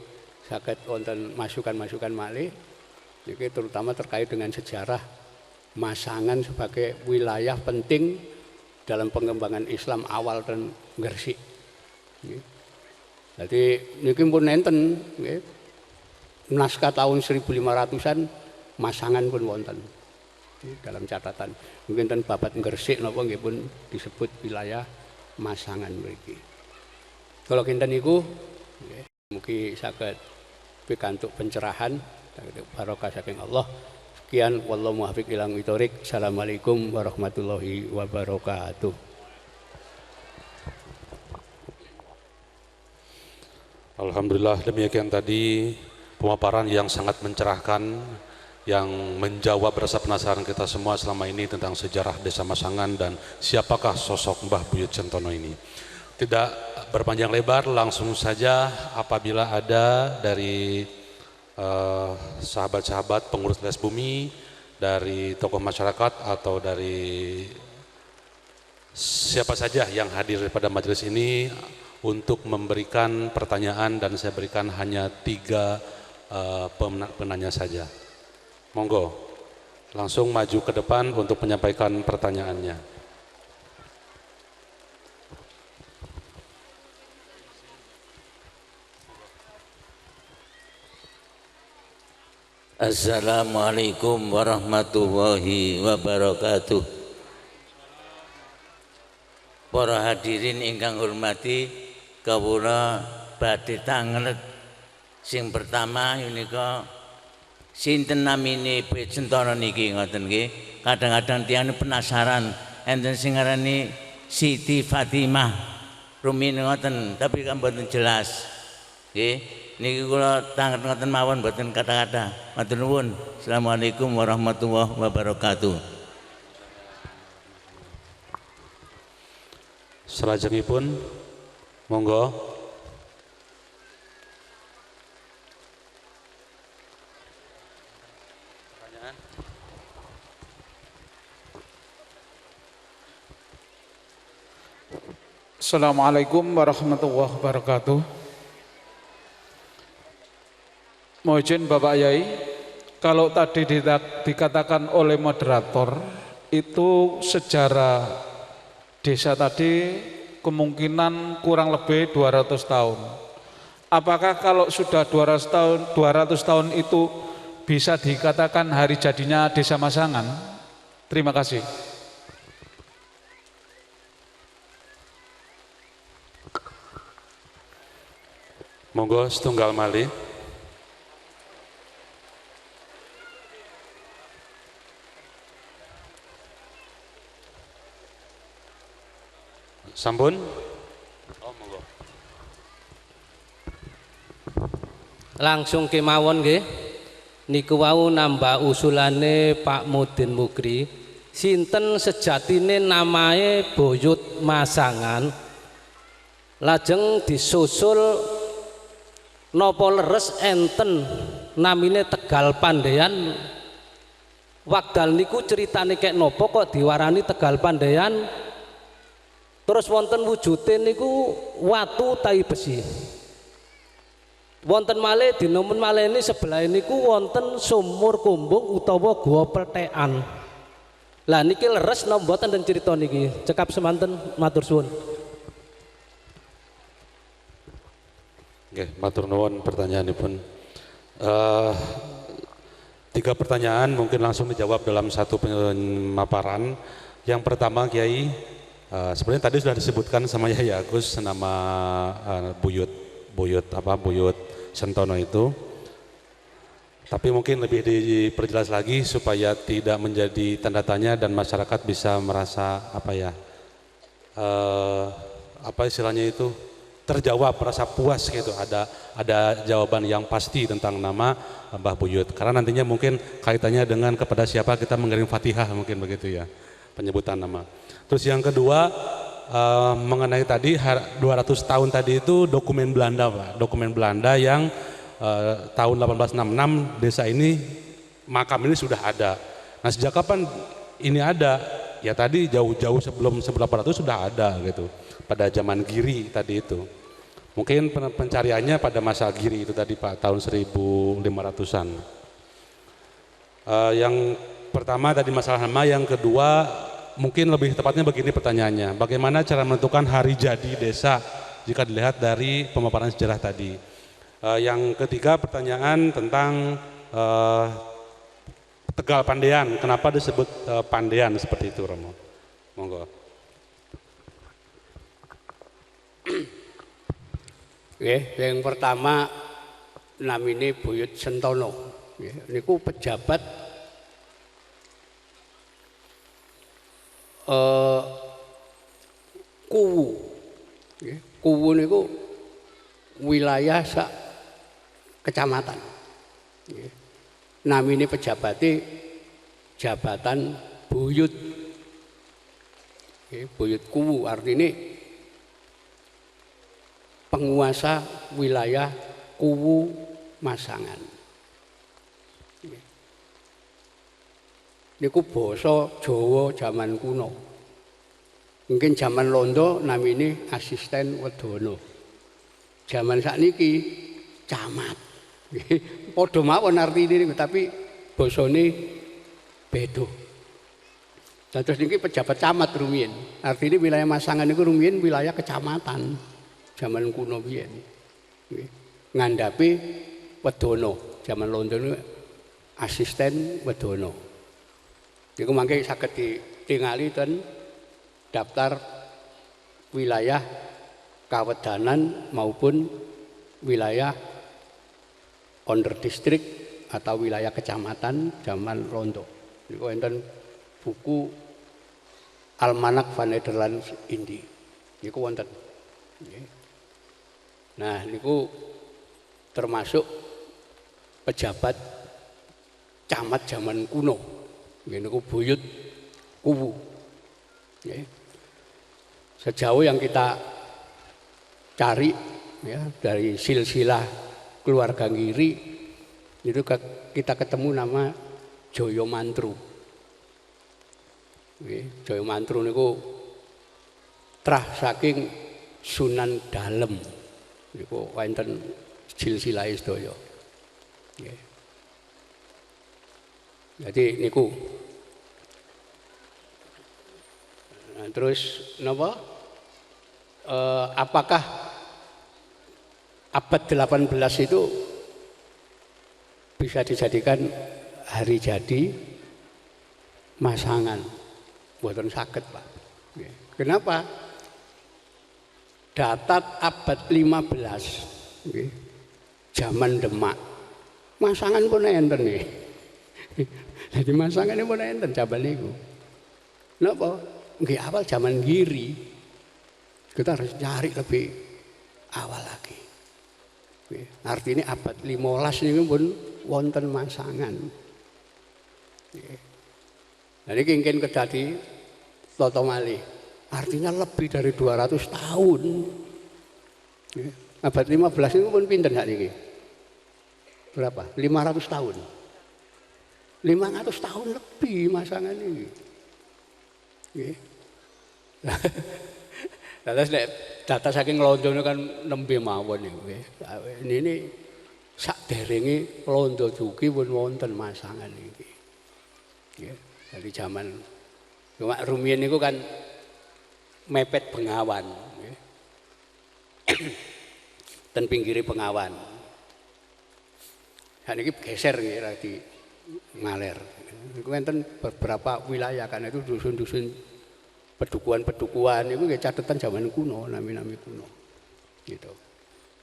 saged wonten masukan-masukan malih niki terutama terkait dengan sejarah Masangan sebagai wilayah penting dalam pengembangan Islam awal dan Gresik. Jadi niki pun nenten nggih. Naskah tahun 1500-an Masangan pun wonten dalam catatan. Mungkin ten babat Gresik napa nggih pun disebut wilayah Masangan mriki. Kalau kinten niku nggih mugi saged pikantuk pencerahan barokah saking Allah. Sekian wallahu muwaffiq ila aqwamit. Assalamualaikum warahmatullahi wabarakatuh. Alhamdulillah, demikian tadi pemaparan yang sangat mencerahkan yang menjawab rasa penasaran kita semua selama ini tentang sejarah Desa Masangan dan siapakah sosok Mbah Buyut Sentono ini. Tidak berpanjang lebar, langsung saja apabila ada dari sahabat-sahabat pengurus Les Bumi, dari tokoh masyarakat atau dari siapa saja yang hadir pada majelis ini untuk memberikan pertanyaan, dan saya berikan hanya 3 penanya saja. Monggo, langsung maju ke depan untuk menyampaikan pertanyaannya. Assalamualaikum warahmatullahi wabarakatuh. Para hadirin ingkang hormati, kawula badhe tangelet sing pertama menika sinten namine Buyut Sentono niki ngoten nggih. Kadang-kadang tiyang penasaran enten sing ngarani Siti Fatimah Rumin ngoten, tapi kan mboten jelas. Nggih. Niki kula tanget ngoten mawon mboten kata-kata. Matur nuwun. Assalamualaikum warahmatullahi wabarakatuh. Salajengipun monggo. Assalamualaikum warahmatullahi wabarakatuh. Mohon Bapak Yai, kalau tadi dikatakan oleh moderator itu sejarah desa tadi kemungkinan kurang lebih 200 tahun. Apakah kalau sudah 200 tahun itu bisa dikatakan hari jadinya Desa Masangan? Terima kasih. Monggo setunggal malih. Sampun? Oh, monggo. Langsung kemawon nggih. Niku wau nambah usulane Pak Mudin Mukri. Sinten sejatine namae Buyut Masangan. Lajeng disusul napa leres enten namine Tegal Pandaian. Wekdal niku ceritane kek napa kok diwarani Tegal Pandaian? Terus wonten wujudin niku watu tai besi. Wonten malih dinomen malih ini sebelah niku wonten sumur kumbung utawa gua peltekan. Lah niki leres napa mboten den crita niki? Cekap semanten matur suwun. Nggih, matur nuwun pertanyaanipun. 3 pertanyaan mungkin langsung dijawab dalam satu pemaparan. Yang pertama, Kiai, sebenarnya tadi sudah disebutkan sama Yai Agus nama Buyut Sentono itu, tapi mungkin lebih diperjelas lagi supaya tidak menjadi tanda tanya dan masyarakat bisa merasa apa istilahnya itu terjawab, merasa puas gitu, ada jawaban yang pasti tentang nama Mbah Buyut, karena nantinya mungkin kaitannya dengan kepada siapa kita mengirim Fatihah, mungkin begitu ya penyebutan nama. Terus yang kedua, mengenai tadi 200 tahun tadi itu dokumen Belanda, Pak. Dokumen Belanda yang tahun 1866 desa ini, makam ini sudah ada. Nah sejak kapan ini ada? Ya tadi jauh-jauh sebelum 1800 sudah ada gitu, pada zaman Giri tadi itu. Mungkin pencariannya pada masa Giri itu tadi Pak, tahun 1500-an. Yang pertama tadi masalah nama, yang kedua mungkin lebih tepatnya begini pertanyaannya, bagaimana cara menentukan hari jadi desa jika dilihat dari pemaparan sejarah tadi. Yang ketiga pertanyaan tentang Tegal Pandean, kenapa disebut Pandean seperti itu Romo? Monggo. Yang pertama namine Buyut Sentono. Niku pejabat Kuwu. Kuwu niku wilayah sak kecamatan. Namine pejabate Jabatan Buyut. Buyut Kuwu artinya penguasa wilayah Kuwu Masangan. Niku basa Jawa zaman kuno. Mungkin zaman Londo namine asisten Wedono. Zaman sakniki camat. Padha mawon artine niku tapi basane beda. Terus niki pejabat camat rumiyin. Artine wilayah Masangan niku rumiyin wilayah kecamatan. Zaman kuno biyen. Ngandhapi Wedono. Zaman Londo niku asisten Wedono. Niku mangke saged ditingali ten daftar wilayah kawedanan maupun wilayah onder distrik atau wilayah kecamatan zaman Londo. Niku enten buku Almanak van Nederlands Indi. Niku wonten. Nah, niku termasuk pejabat camat zaman kuno. Niku Buyut Kuwu. Sejauh yang kita cari ya, dari silsilah keluarga Giri itu kita ketemu nama Joyo Mantru. Joyo Mantru niku trah saking Sunan Dalem. Niku wonten silsilah sedaya. Jadi niku. Nah, terus napa? Apakah abad 18 itu bisa dijadikan hari jadi Masangan? Mboten saged, Pak. Kenapa? Datat abad 15 zaman Demak. Masangan pun enten nih. Jadi Masangan pun enten zaman niku. Napa? Nggih awal zaman Giri. Kita harus cari lebih awal lagi. Artinya abad 15 niku pun wonten Masangan. Jadi kengken kedadi Toto malih. Artinya lebih dari 200 tahun. Abad 15 itu pun pinten hak niki? Berapa? 500 tahun. 500 tahun lebih Masangan ini. Terus data saking Londo kan nembe mawon niku. Ini sakderenge Londo dugi pun wonten Masangan iki. Dari zaman cuma rumiyin niku kan mepet Bengawan. Dan pinggiri Bengawan. Dan ini geser nggih di Ngaler. Itu enten beberapa wilayah kan itu dusun-dusun pedukuhan-pedukuhan itu nggih catatan zaman kuno, nami-nami kuno. Gitu.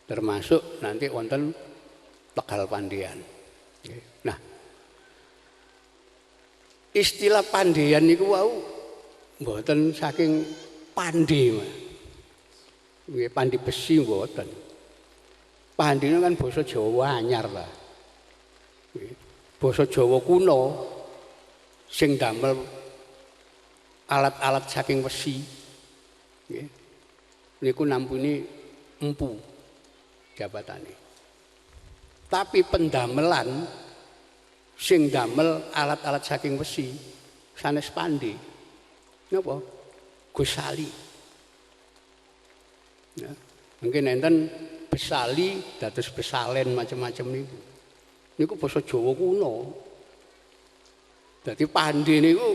Termasuk nanti wonten Tegal Pandean. Nah, istilah Pandean niku wau mboten saking pandi, nggih pandi besi mboten. Pandi kan basa Jawa anyar lah. Basa Jawa kuno sing damel alat-alat saking besi. Nggih. Niku nampuni empu jabatane. Tapi pendamelan sing damel alat-alat saking besi sanes pandhe. Napa? Gusali. Ya. Mungkin enten besali dados besalen macam-macam niku. Niku basa Jawa kuno. Dadi pandhe niku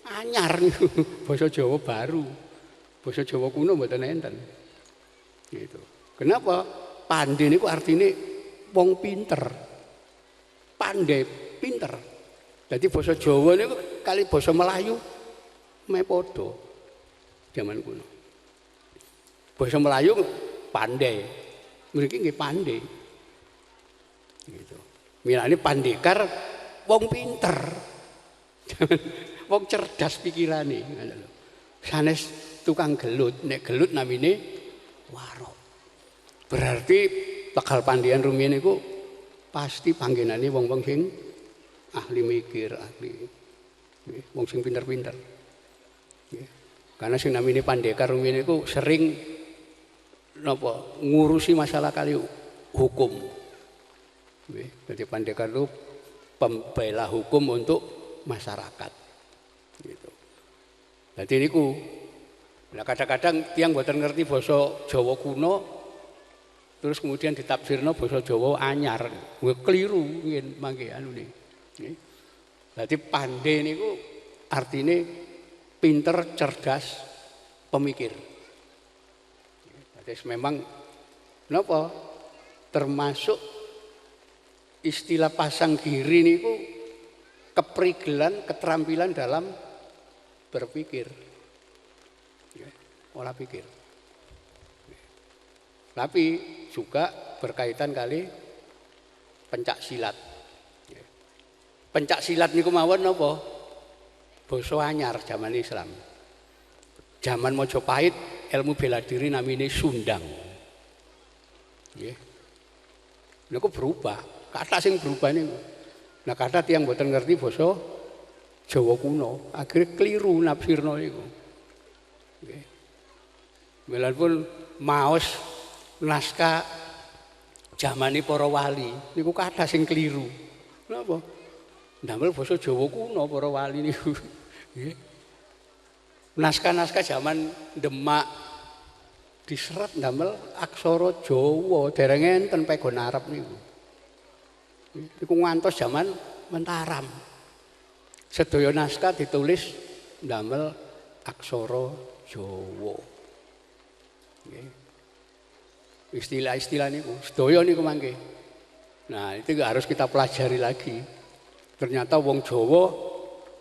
anyar niku basa Jawa baru. Basa Jawa kuno mboten enten. Gitu. Kenapa? Pandhe niku artine wong pinter. Pandai pinter. Jadi basa Jawa niku kali basa Melayu meh padha zaman kuno. Basa Melayu pandai. Mriki nggih pandai. Gitu. Milane pandekar wong pinter. Wong cerdas pikirane. Sanes tukang gelut, nek gelut namine warok. Berarti bakal pandian rumiyin niku pasti panggenane wong-wong sing ahli mikir, ahli wong sing pinter-pinter. Karena sing namine pandekar rumiyin niku sering napa ngurusi masalah kali hukum. Jadi pendekar itu pembela hukum untuk masyarakat. Gitu. Jadi niku, nah kadang-kadang tiang buatan ngerti basa Jawa kuno, terus kemudian ditafsirno basa Jawa anyar, gue keliru ngin mangke anu nih. Jadi pandai niku artine pinter, cerdas, pemikir. Jadi memang napa termasuk istilah pasang giri niku keprigelan, keterampilan dalam berpikir, olah pikir. Tapi juga berkaitan kali pencak silat. Pencak silat niku mawon napa? Basa anyar zaman Islam. Zaman Majapahit ilmu bela diri namine sundang. Nggih. Niku berubah, kata sing berubah niku. Nah kata tiyang mboten ngerti basa Jawa kuno, akhirnya keliru nafsirno niku. Nggih. Meskipun maos naskah zamane para wali niku kathah sing keliru. Napa? Ndamel basa Jawa kuno para wali niku. Nggih. Naskah-naskah zaman Demak diserat ndamel aksara Jawa, dereng enten pegon Arab niku. Niku ngantos zaman Mataram. Sedaya naskah ditulis ndamel aksara Jawa. Nggih. Istilah-istilah niku, sedaya niku mangke. Nah, itu harus kita pelajari lagi. Ternyata wong Jawa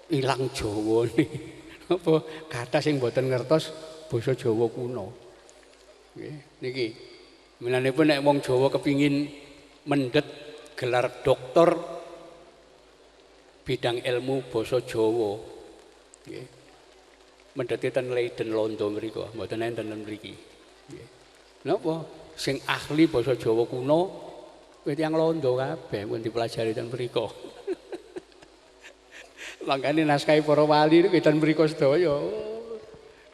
ilang Jawa nih. Apa kata sing mboten ngertos basa Jawa kuno. Nggih, niki. Menanipun nek wong Jawa kepingin mendhet gelar doktor bidang ilmu basa Jawa. Nggih. Mendhet ten Leiden Londo mriku, mboten enten mriki. Nggih. Napa? Sing ahli basa Jawa kuno kuwi tiyang Londo kabeh pun dipelajari ten mriku. Makane naskah para wali niku ten mriku sedaya.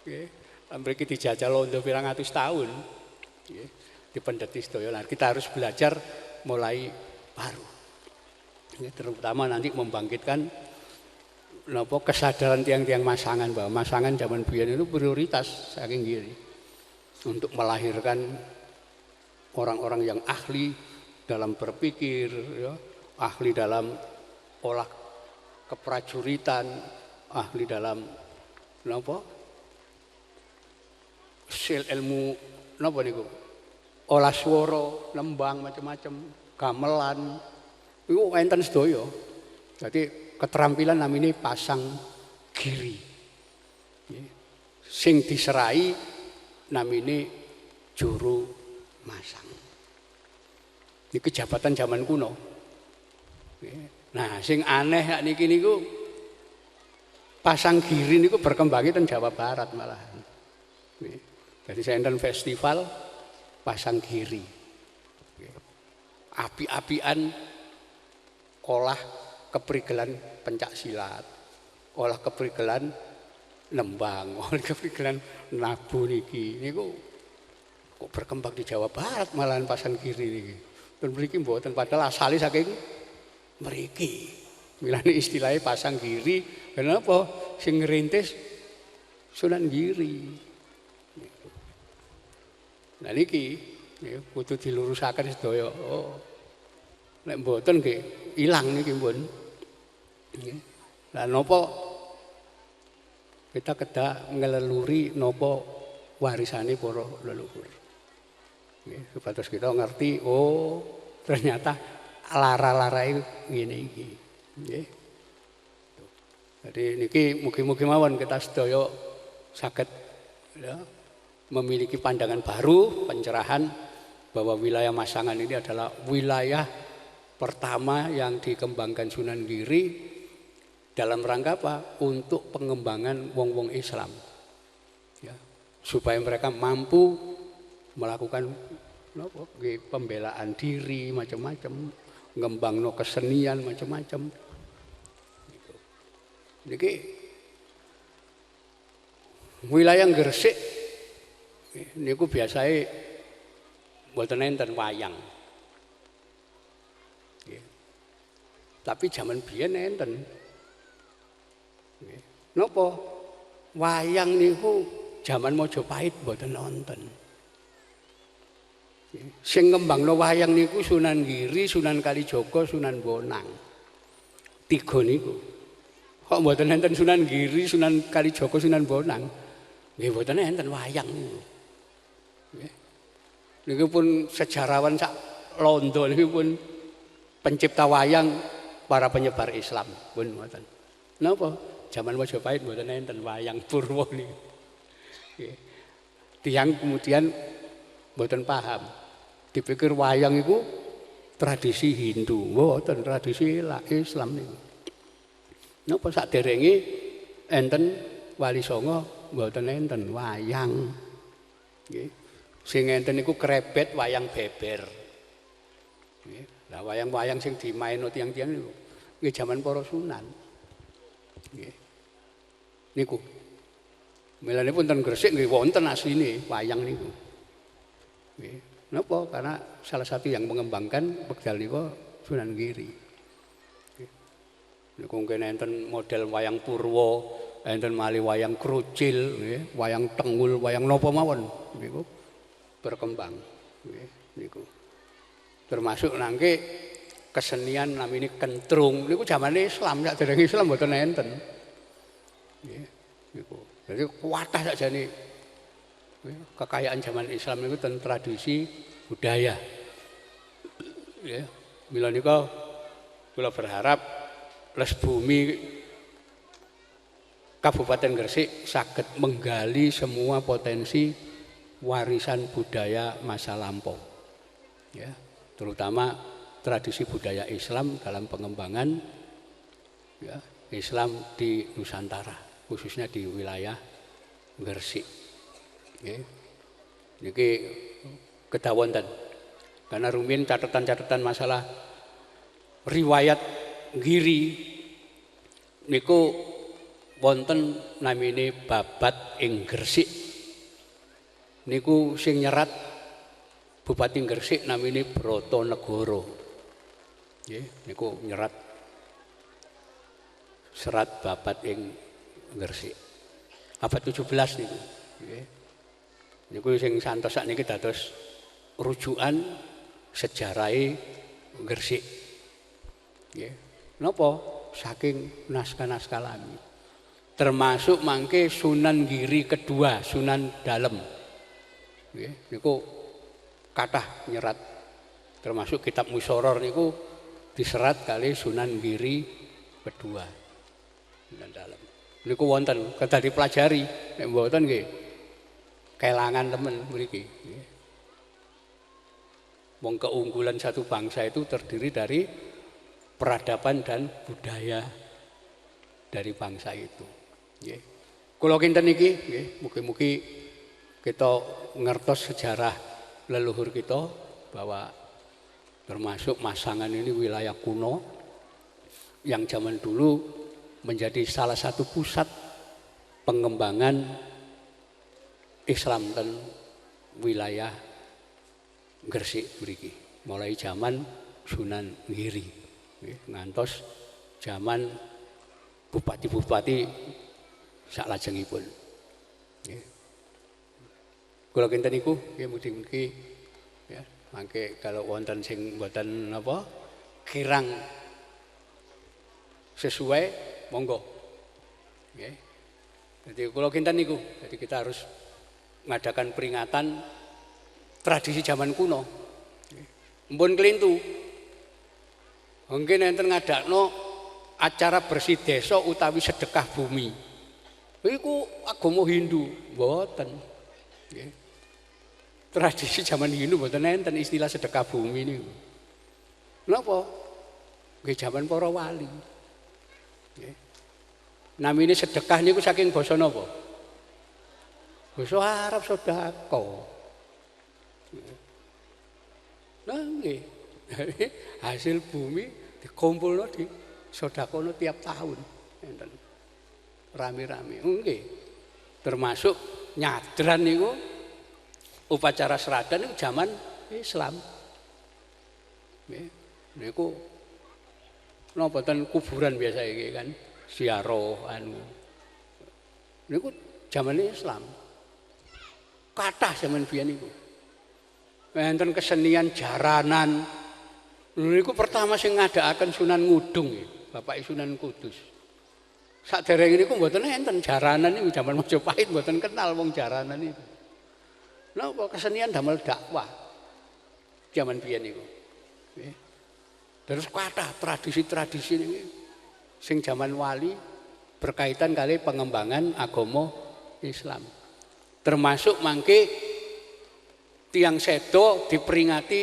Nggih. Mriki dijajal Londo pirang atus tahun. Nggih. Dipendheti sedaya. Lah kita harus belajar mulai baru. Nggih, terutama nanti membangkitkan napa kesadaran tiang-tiang masangan bahwa masangan zaman biyen itu prioritas saking kiri untuk melahirkan orang-orang yang ahli dalam berpikir, ya, ahli dalam olah keprajuritan, ahli dalam napa? Ilmu napa niku? Olah swara, lembang macam-macam, gamelan. Iku enten sedaya. Jadi keterampilan namine pasang giri. Sing diserai namine juru masang. Iki jabatan zaman kuno. Nah, sing aneh niki niku pasang giri niku berkembang ten Jawa Barat malahan. Jadi saya enten festival pasang giri. Api-apian olah keprigelan pencak silat, olah keprigelan nembang, olah keprigelan nabu niki niku kok berkembang di Jawa Barat malahan pasang giri niki. Ten mriki mboten padahal asale saking mriki. Milane istilahnya pasang giri, kenapa sing ngerintis Sunan Giri. Nah niki kudu dilurusaken sedaya. Oh. Nek mboten nggih ilang niki pun. Nggih. Lah napa kita kedah ngeleluri napa warisane para leluhur. Nggih, supados kita ngerti oh ternyata lara-larae ngene iki. Nggih. Jadi niki mugi-mugi mawon kita sedaya saged ya, memiliki pandangan baru, pencerahan bahwa wilayah Masangan ini adalah wilayah pertama yang dikembangkan Sunan Giri dalam rangka apa? Untuk pengembangan wong-wong Islam. Ya, supaya mereka mampu melakukan pembelaan diri macam-macam, ngembangno kesenian macam-macam. Niki wilayah Gresik niku biasanya mboten enten wayang. Tapi zaman biyen enten. Napa? Wayang niku zaman Majapahit mboten nonton. Sing ngembangno wayang niku Sunan Giri, Sunan Kalijaga, Sunan Bonang. Tiga niku. Kok mboten enten Sunan Giri, Sunan Kalijaga, Sunan Bonang? Nggih mboten enten wayang niku. Nggih. Niku pun sejarawan sak Londo niku pun pencipta wayang para penyebar Islam pun mboten. Napa? Zaman Majapahit mboten enten wayang Purwo niku. Nggih. Tiyang kemudian mboten paham. Dipikir wayang iku tradisi Hindu, mboten tradisi Islam niku. Napa saderenge enten Wali Songo mboten enten wayang. Nggih. Sing enten niku krebet wayang beber. Nggih. Lah wayang-wayang sing dimaino tiyang-tiyang niku nggih jaman para Sunan. Nggih. Niku. Milane pun ten Gresik nggih wonten asline wayang niku. Nggih. Napa? Karena salah satu yang mengembangkan wekdal niku Sunan Giri. Niku mungkin enten model wayang Purwo, enten malih wayang Krucil, nggih, wayang Tengul, wayang napa mawon niku berkembang. Nggih, niku. Termasuk nangke kesenian namine kentrung niku zamane Islam, saderenge Islam mboten enten. Nggih, niku. Jadi kuatah sakjane kekayaan zaman Islam niku ten tradisi budaya. Nggih, mila nika kula berharap Les Bumi Kabupaten Gresik saged menggali semua potensi warisan budaya masa lampau. Ya, terutama tradisi budaya Islam dalam pengembangan ya, Islam di Nusantara, khususnya di wilayah Gresik. Ya. Niki kedah wonten. Karena rumiyin catatan-catatan masalah riwayat Giri niku wonten namine Babat ing Gresik. Niku sing nyerat Bupati Gresik namine Bratanegara. Nggih, niku nyerat serat Babat ing Gresik. Abad 17 niku. Nggih. Niku sing santos sakniki dados rujukan sejarahe Gresik. Nggih. Napa? Saking naskah-naskah lami. Termasuk mangke Sunan Giri kedua, Sunan Dalem. Nggih, niku kathah nyerat. Termasuk kitab Musyoror niku diserat kali Sunan Giri kedua. Sunan Dalem. Niku wonten kedah dipelajari, nek mboten nggih kelangan temen mriki. Wong keunggulan satu bangsa itu terdiri dari peradaban dan budaya dari bangsa itu. Nggih. Kula kinten niki nggih, mugi-mugi kita ngertos sejarah leluhur kita bahwa termasuk Masangan ini wilayah kuno yang zaman dulu menjadi salah satu pusat pengembangan Islam dan wilayah Gresik mriki. mulai zaman Sunan Giri ngantos zaman bupati-bupati saklajengipun. Nggih. Kula kinten niku nggih mugi-mugi ya mangke kalau wonten sing mboten napa kirang sesuai monggo. Nggih. Jadi kula kinten niku, jadi kita harus mengadakan peringatan tradisi zaman kuno. Mpun kelintu. Mungkin enten ngadakno acara bersih desa utawi sedekah bumi. Iku agama Hindu, mboten. Nggih. Tradisi zaman Hindu mboten enten istilah sedekah bumi niku. Napa? Nggih zaman para wali. Nggih. Namine sedekah niku saking basa napa? Basa Arab sedekah. Nah, nggih. Hasil bumi dikumpulno di sedekahno tiap tahun. Enten. Rame-rame. Nggih. Termasuk nyadran niku upacara seradan niku zaman Islam. Nggih. Niku napa ten kuburan biasa iki kan, ziarah anu. Niku zaman Islam. Kathah zaman biyen niku. Enten kesenian jaranan. Niku pertama sing ngadakaken Sunan Ngudung nggih, Bapak Sunan Kudus. Saderenge niku mboten enten jaranan niku zaman Majapahit mboten kenal wong jaranan niku. Napa kesenian damel dakwah. Zaman biyen niku. Nggih. Terus kathah tradisi-tradisi niki sing zaman wali berkaitan kali pengembangan agama Islam. Termasuk mangke tiang sedo diperingati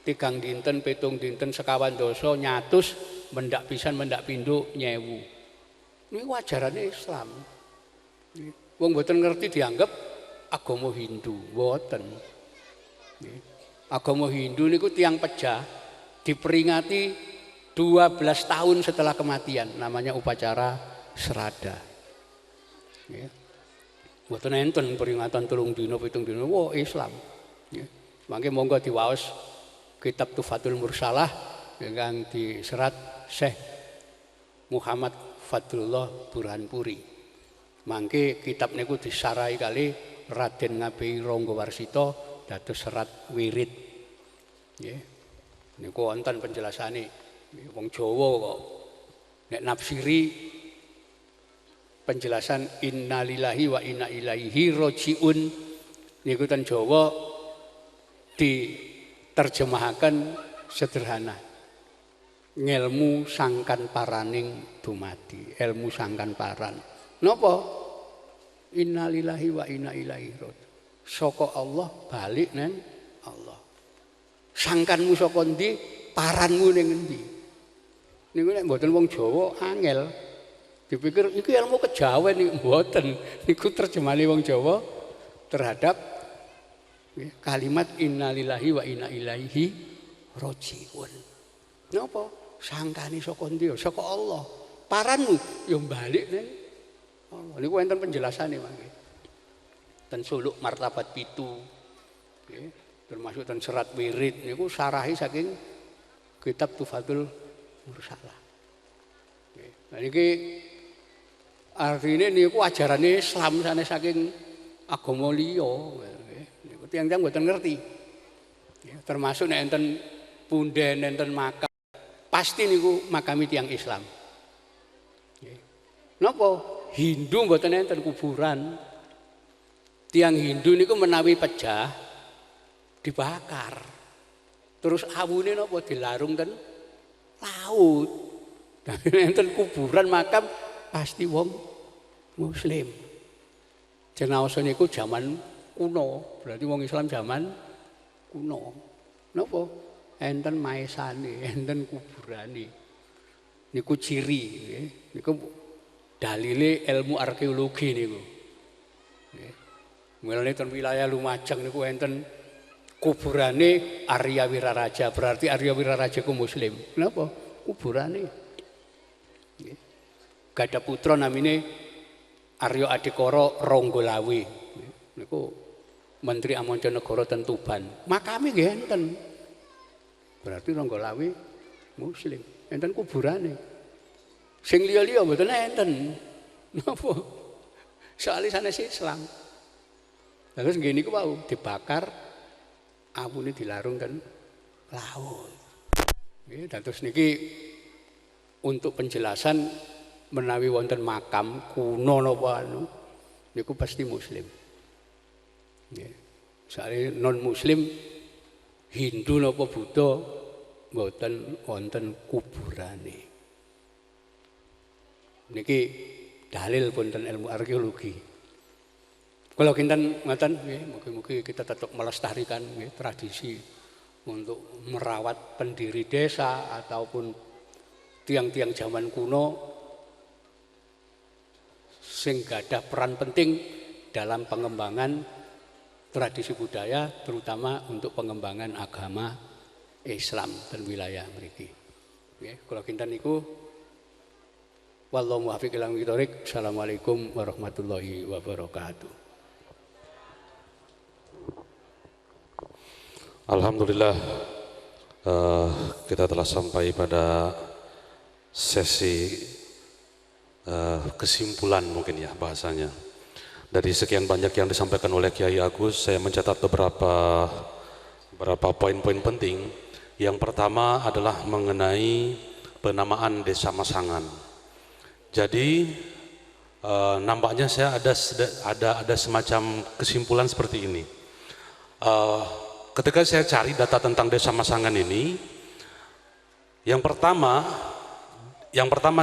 3 dinten 7 dinten sekawan dosa nyatus mendak pisan mendak pindho nyewu. Ini ajarane Islam. Wong mboten ngerti dianggap agama Hindu, mboten. Agama Hindu niku tiang pejah diperingati 12 tahun setelah kematian, namanya upacara serada. Mboten enten peringatan 3 dina 7 dina, wah Islam. Mangke monggo diwaos kitab Tufatul Mursalah ingkang diserat Syekh Muhammad Fadlullah Burhanpuri. Mangke kitab niku disarai kali Raden Ngabei Ranggawarsita dados serat wirid. Nggih. Niku wonten penjelasane. Wong Jawa kok nek nafsiri penjelasan innalillahi wa inna ilaihi rajiun niku ten Jawa diterjemahkan sederhana. Ngelmu sangkan paraning dumadi, ilmu sangkan paran. Napa? Innalillahi wa inna ilaihi rajiun. Saka Allah balik nang Allah. Sangkanmu saka ndi, paranmu ning endi? Niku nek mboten wong Jawa angel. Dipikir iki ilmu kejawen niku mboten. Niku terjemahane wong Jawa terhadap kalimat innalillahi wa inna ilaihi rajiun. Napa? Sangkane saka ndi? Saka Allah. Paranmu ya balik ning Allah. Niku enten penjelasane mangke. Ten suluk martabat 7. Nggih, termasuk ten serat wirid niku sarahi saking kitab Tufatul Mursalah. Nggih. Nah niki artine niku ajarane Islam sanes saking agama liya. Niku tiyang-tiyang mboten ngerti. Termasuk nek enten punden enten makam pasti niku makami tiyang Islam. Napa? Hindu mboten enten kuburan. Tiang Hindu niku menawi pejah dibakar. Terus awune napa dilarung ten laut. Enten kuburan makam pasti wong muslim. Cenaosa niku zaman kuno, berarti wong Islam zaman kuno. Napa? Enten maesane, enten kuburane. Niku ciri nggih. Niku dalile ilmu arkeologi niku. Nggih. Mulane ten wilayah Lumajang niku enten kuburane Arya Wiraraja, berarti Arya Wiraraja ku muslim. Kenapa? Kuburane. Nggih. Gada putra namine Arya Adikara Ronggolawe. Niku Menteri Amanca Negara ten Tuban. Makame nggih enten. Berarti Ronggolawe Muslim. Enten kuburane. Sing liya-liya mboten enten. Napa? Soale sanes Islam. Terus nggih niku wau dibakar, awune dilarung ten laut. Nggih, terus niki untuk penjelasan menawi wonten makam kuno napa anu niku pasti Muslim. Nggih. Soale non Muslim Hindu napa Buddha mboten wonten kuburane. Niki dalil punten ilmu arkeologi. Kalau kinten ngoten nggih, mugi-mugi kita tetap melestarikan nggih tradisi untuk merawat pendiri desa ataupun tiang-tiang zaman kuno sing gadah peran penting dalam pengembangan tradisi budaya terutama untuk pengembangan agama Islam dan wilayah mriki. Nggih, kula kinten niku wallahu muwaffiq ila aqwamit. Assalamualaikum warahmatullahi wabarakatuh. Alhamdulillah, kita telah sampai pada sesi kesimpulan mungkin ya bahasanya. Dari sekian banyak yang disampaikan oleh Kiai Agus, saya mencatat beberapa poin-poin penting. Yang pertama adalah mengenai penamaan Desa Masangan. Jadi nampaknya saya ada semacam kesimpulan seperti ini. Ketika saya cari data tentang Desa Masangan ini, yang pertama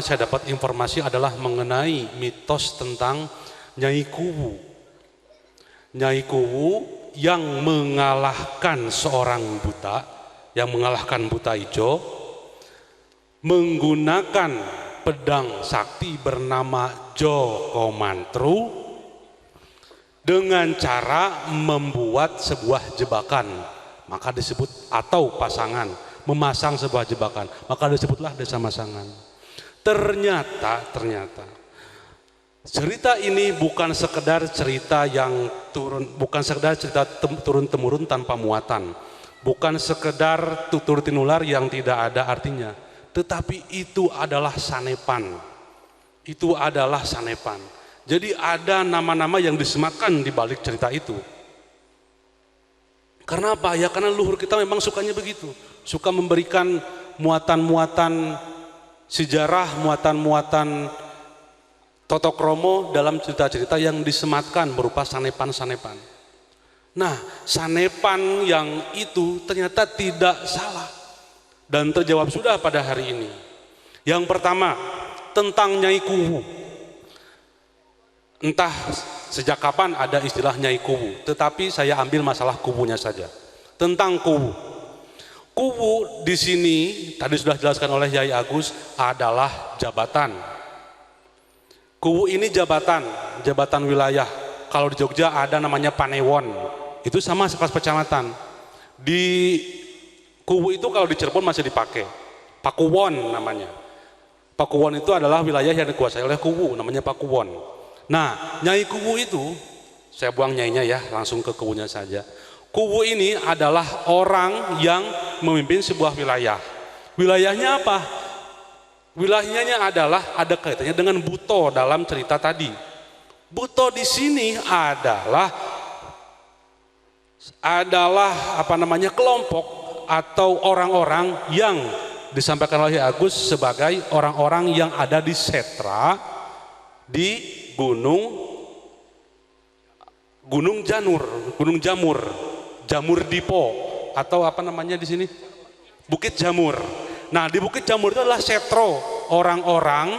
saya dapat informasi adalah mengenai mitos tentang Nyai Kuwu. Nyai Kuwu yang mengalahkan seorang buta, yang mengalahkan buta ijo, menggunakan pedang sakti bernama Joko Mantru dengan cara membuat sebuah jebakan, maka disebut, atau pasangan memasang sebuah jebakan, maka disebutlah Desa Masangan. Ternyata cerita ini bukan sekedar cerita yang turun temurun tanpa muatan, bukan sekedar tutur tinular yang tidak ada artinya, tetapi itu adalah sanepan. Itu adalah sanepan. Jadi ada nama-nama yang disematkan di balik cerita itu. Karena apa? Ya karena leluhur kita memang sukanya begitu. Suka memberikan muatan-muatan sejarah, muatan-muatan totok romo dalam cerita-cerita yang disematkan berupa sanepan-sanepan. Nah, sanepan yang itu ternyata tidak salah. Dan terjawab sudah pada hari ini. Yang pertama, tentang Nyai Kuwu. Entah sejak kapan ada istilah Nyai Kuwu, tetapi saya ambil masalah kubunya saja. Tentang Kuwu. Kuwu di sini tadi sudah dijelaskan oleh Yai Agus adalah jabatan. Kuwu ini jabatan wilayah. Kalau di Jogja ada namanya Panewon. Itu sama sekelas kecamatan. Di Kuwu itu kalau di Cirebon masih dipakai, Pakuwon namanya. Pakuwon itu adalah wilayah yang dikuasai oleh Kuwu, namanya Pakuwon. Nah, Nyai Kuwu itu, saya buang nyainya ya, langsung ke Kuwunya saja. Kuwu ini adalah orang yang memimpin sebuah wilayah. Wilayahnya apa? Wilayahnya adalah ada kaitannya dengan Buto dalam cerita tadi. Buto di sini adalah kelompok atau orang-orang yang disampaikan oleh Agus sebagai orang-orang yang ada di Setra, di Gunung Jamur Dipo, atau apa namanya di sini? Bukit Jamur. Nah, di Bukit Jamur itu adalah setro orang-orang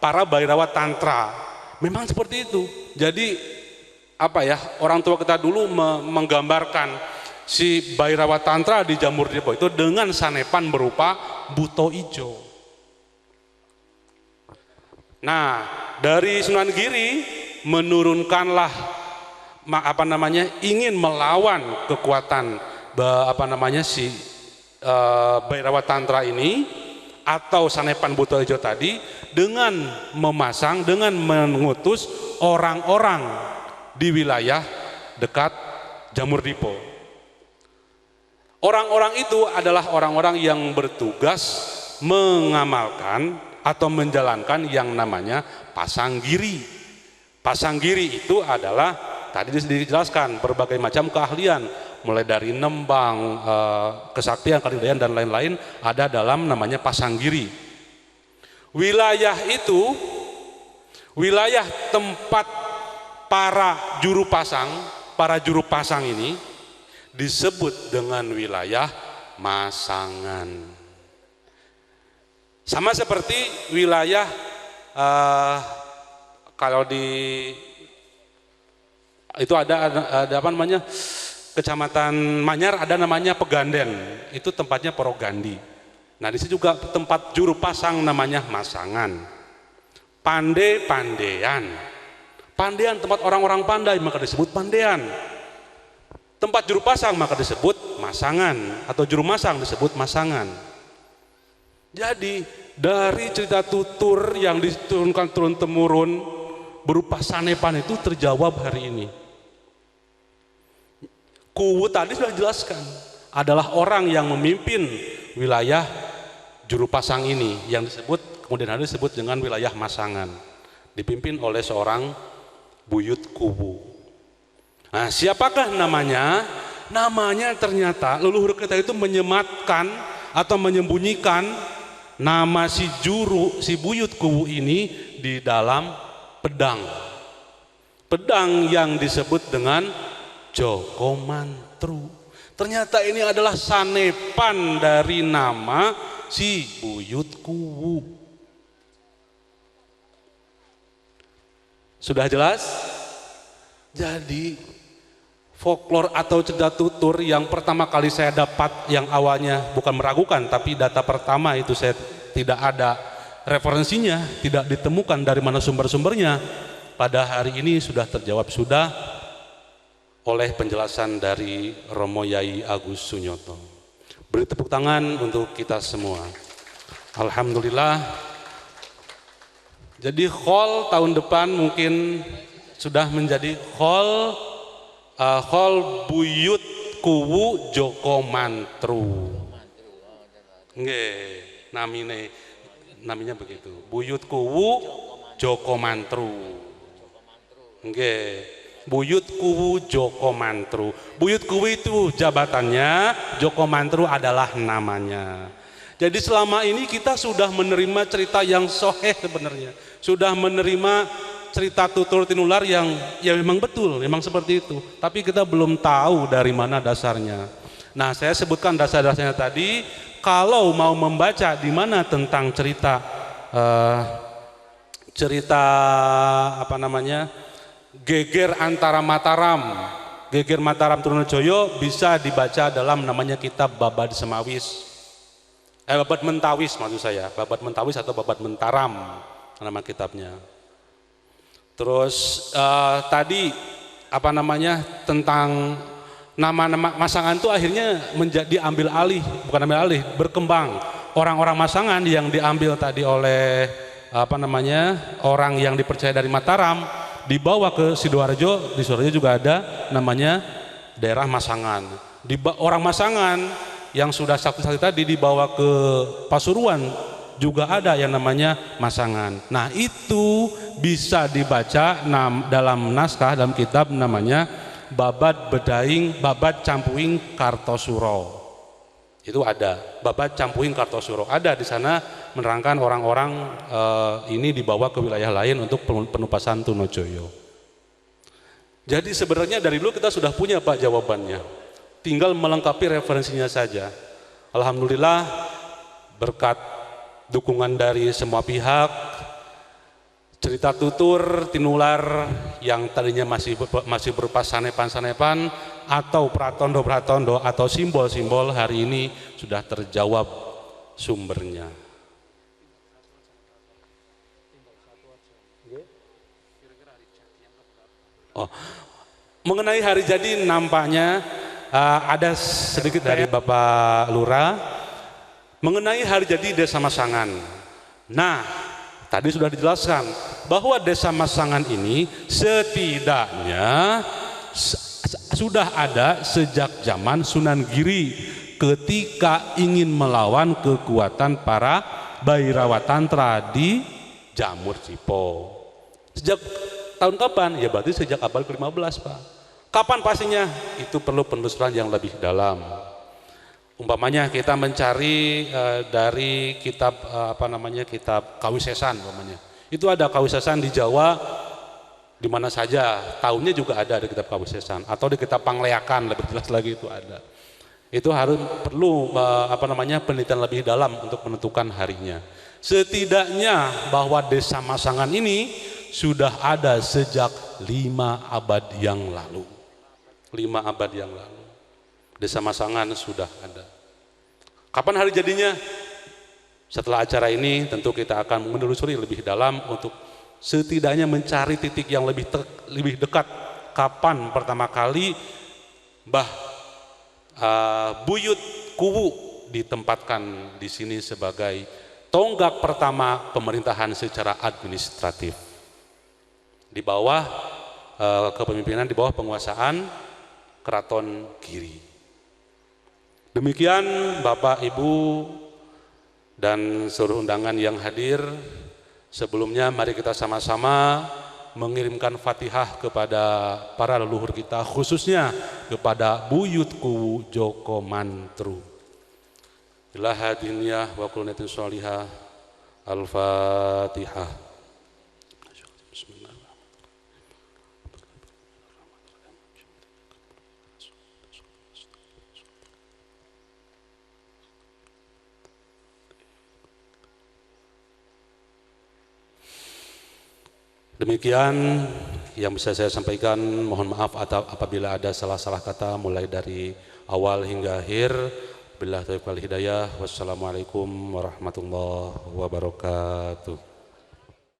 para Bhairawa Tantra. Memang seperti itu. Jadi orang tua kita dulu menggambarkan si Bhairawa Tantra di Jamur Dipo itu dengan sanepan berupa buto ijo. Nah, dari Sunan Giri menurunkanlah ingin melawan kekuatan Bhairawa Tantra ini atau sanepan buto ijo tadi dengan mengutus orang-orang di wilayah dekat Jamur Dipo. Orang-orang itu adalah orang-orang yang bertugas mengamalkan atau menjalankan yang namanya pasanggiri. Pasanggiri itu adalah tadi dijelaskan berbagai macam keahlian, mulai dari nembang, kesaktian, kalidayan dan lain-lain ada dalam namanya pasanggiri. Wilayah itu, wilayah tempat para juru pasang ini disebut dengan wilayah masangan. Sama seperti wilayah kalau di itu ada apa namanya, Kecamatan Manyar ada namanya Peganden, itu tempatnya Porogandi. Nah di situ juga tempat juru pasang namanya masangan. Pandean tempat orang-orang pandai maka disebut pandean. Tempat juru pasang maka disebut masangan, atau juru masang disebut masangan. Jadi dari cerita tutur yang diturunkan turun-temurun berupa sanepan itu terjawab hari ini. Kuwu tadi sudah jelaskan, adalah orang yang memimpin wilayah juru pasang ini yang disebut kemudian hari disebut dengan wilayah masangan, dipimpin oleh seorang buyut kuwu. Nah, siapakah namanya? Namanya ternyata leluhur kita itu menyematkan atau menyembunyikan nama si buyut kuwu ini di dalam pedang. Pedang yang disebut dengan Joko Mantru. Ternyata ini adalah sanepan dari nama si buyut kuwu. Sudah jelas? Jadi folklore atau cerita tutur yang pertama kali saya dapat, yang awalnya bukan meragukan tapi data pertama itu saya tidak ada referensinya, tidak ditemukan dari mana sumber-sumbernya, pada hari ini sudah terjawab sudah oleh penjelasan dari Romo Yai Agus Sunyoto. Beri tepuk tangan untuk kita semua. Alhamdulillah. Jadi hall tahun depan mungkin sudah menjadi hall buyut kuwu Joko Mantru. Nggih, namanya begitu. Buyut kuwu Joko Mantru. Nggih, buyut kuwu Joko Mantru. Buyut kuwu itu jabatannya, Joko Mantru adalah namanya. Jadi selama ini kita sudah menerima cerita yang soheh sebenarnya. Sudah menerima cerita tutur tinular yang ya memang betul, memang seperti itu. Tapi kita belum tahu dari mana dasarnya. Nah, saya sebutkan dasar-dasarnya tadi. Kalau mau membaca di mana tentang cerita apa namanya, geger antara Mataram, geger Mataram Trunojoyo, bisa dibaca dalam namanya kitab Babad Semawis. Babad Mentawis maksud saya, Babad Mentawis atau Babad Mentaram nama kitabnya. Terus tadi apa namanya tentang nama-nama masangan itu akhirnya menjadi ambil alih, bukan ambil alih, berkembang. Orang-orang masangan yang diambil tadi oleh apa namanya orang yang dipercaya dari Mataram dibawa ke Sidoarjo. Di Sidoarjo juga ada namanya daerah Masangan. Orang Masangan yang sudah sakti-sakti tadi dibawa ke Pasuruan juga ada yang namanya Masangan. Nah, itu bisa dibaca dalam naskah, dalam kitab namanya Babad Campuing Kartosuro. Itu ada Babad Campuing Kartosuro. Ada di sana menerangkan orang-orang ini dibawa ke wilayah lain untuk penupasan Trunojoyo. Jadi sebenarnya dari dulu kita sudah punya Pak jawabannya. Tinggal melengkapi referensinya saja. Alhamdulillah berkat dukungan dari semua pihak, cerita tutur tinular yang tadinya masih berupa sanepan-sanepan atau pratondo-pratondo atau simbol-simbol, hari ini sudah terjawab sumbernya. Mengenai hari jadi nampaknya ada sedikit dari Bapak Lurah mengenai hari jadi Desa Masangan. Nah, tadi sudah dijelaskan bahwa Desa Masangan ini setidaknya sudah ada sejak zaman Sunan Giri ketika ingin melawan kekuatan para Bhairawa Tantra di Jamur Cipo. Sejak tahun kapan? Ya berarti sejak abad ke-15 Pak. Kapan pastinya? Itu perlu penelusuran yang lebih dalam. Umpamanya kita mencari dari kitab kitab Kawisesan umpamanya. Itu ada Kawisesan di Jawa di mana saja, tahunnya juga ada di kitab Kawisesan atau di kitab Pangleakan, lebih jelas lagi itu ada. Itu perlu penelitian lebih dalam untuk menentukan harinya. Setidaknya bahwa Desa Masangan ini sudah ada sejak 5 abad yang lalu. 5 abad yang lalu. Desa Masangan sudah ada. Kapan hari jadinya? Setelah acara ini tentu kita akan menelusuri lebih dalam untuk setidaknya mencari titik yang lebih dekat. Kapan pertama kali Buyut Kuwu ditempatkan di sini sebagai tonggak pertama pemerintahan secara administratif di bawah kepemimpinan, di bawah penguasaan Keraton Giri. Demikian Bapak Ibu dan seluruh undangan yang hadir. Sebelumnya mari kita sama-sama mengirimkan Fatihah kepada para leluhur kita, khususnya kepada Buyut Kuwu Joko Mantru. Ilaha diniyah wa kulnatin sholihah. Al-Fatihah. Demikian yang bisa saya sampaikan. Mohon maaf apabila ada salah-salah kata mulai dari awal hingga akhir. Billahi taufiq wal hidayah. Wassalamualaikum warahmatullahi wabarakatuh.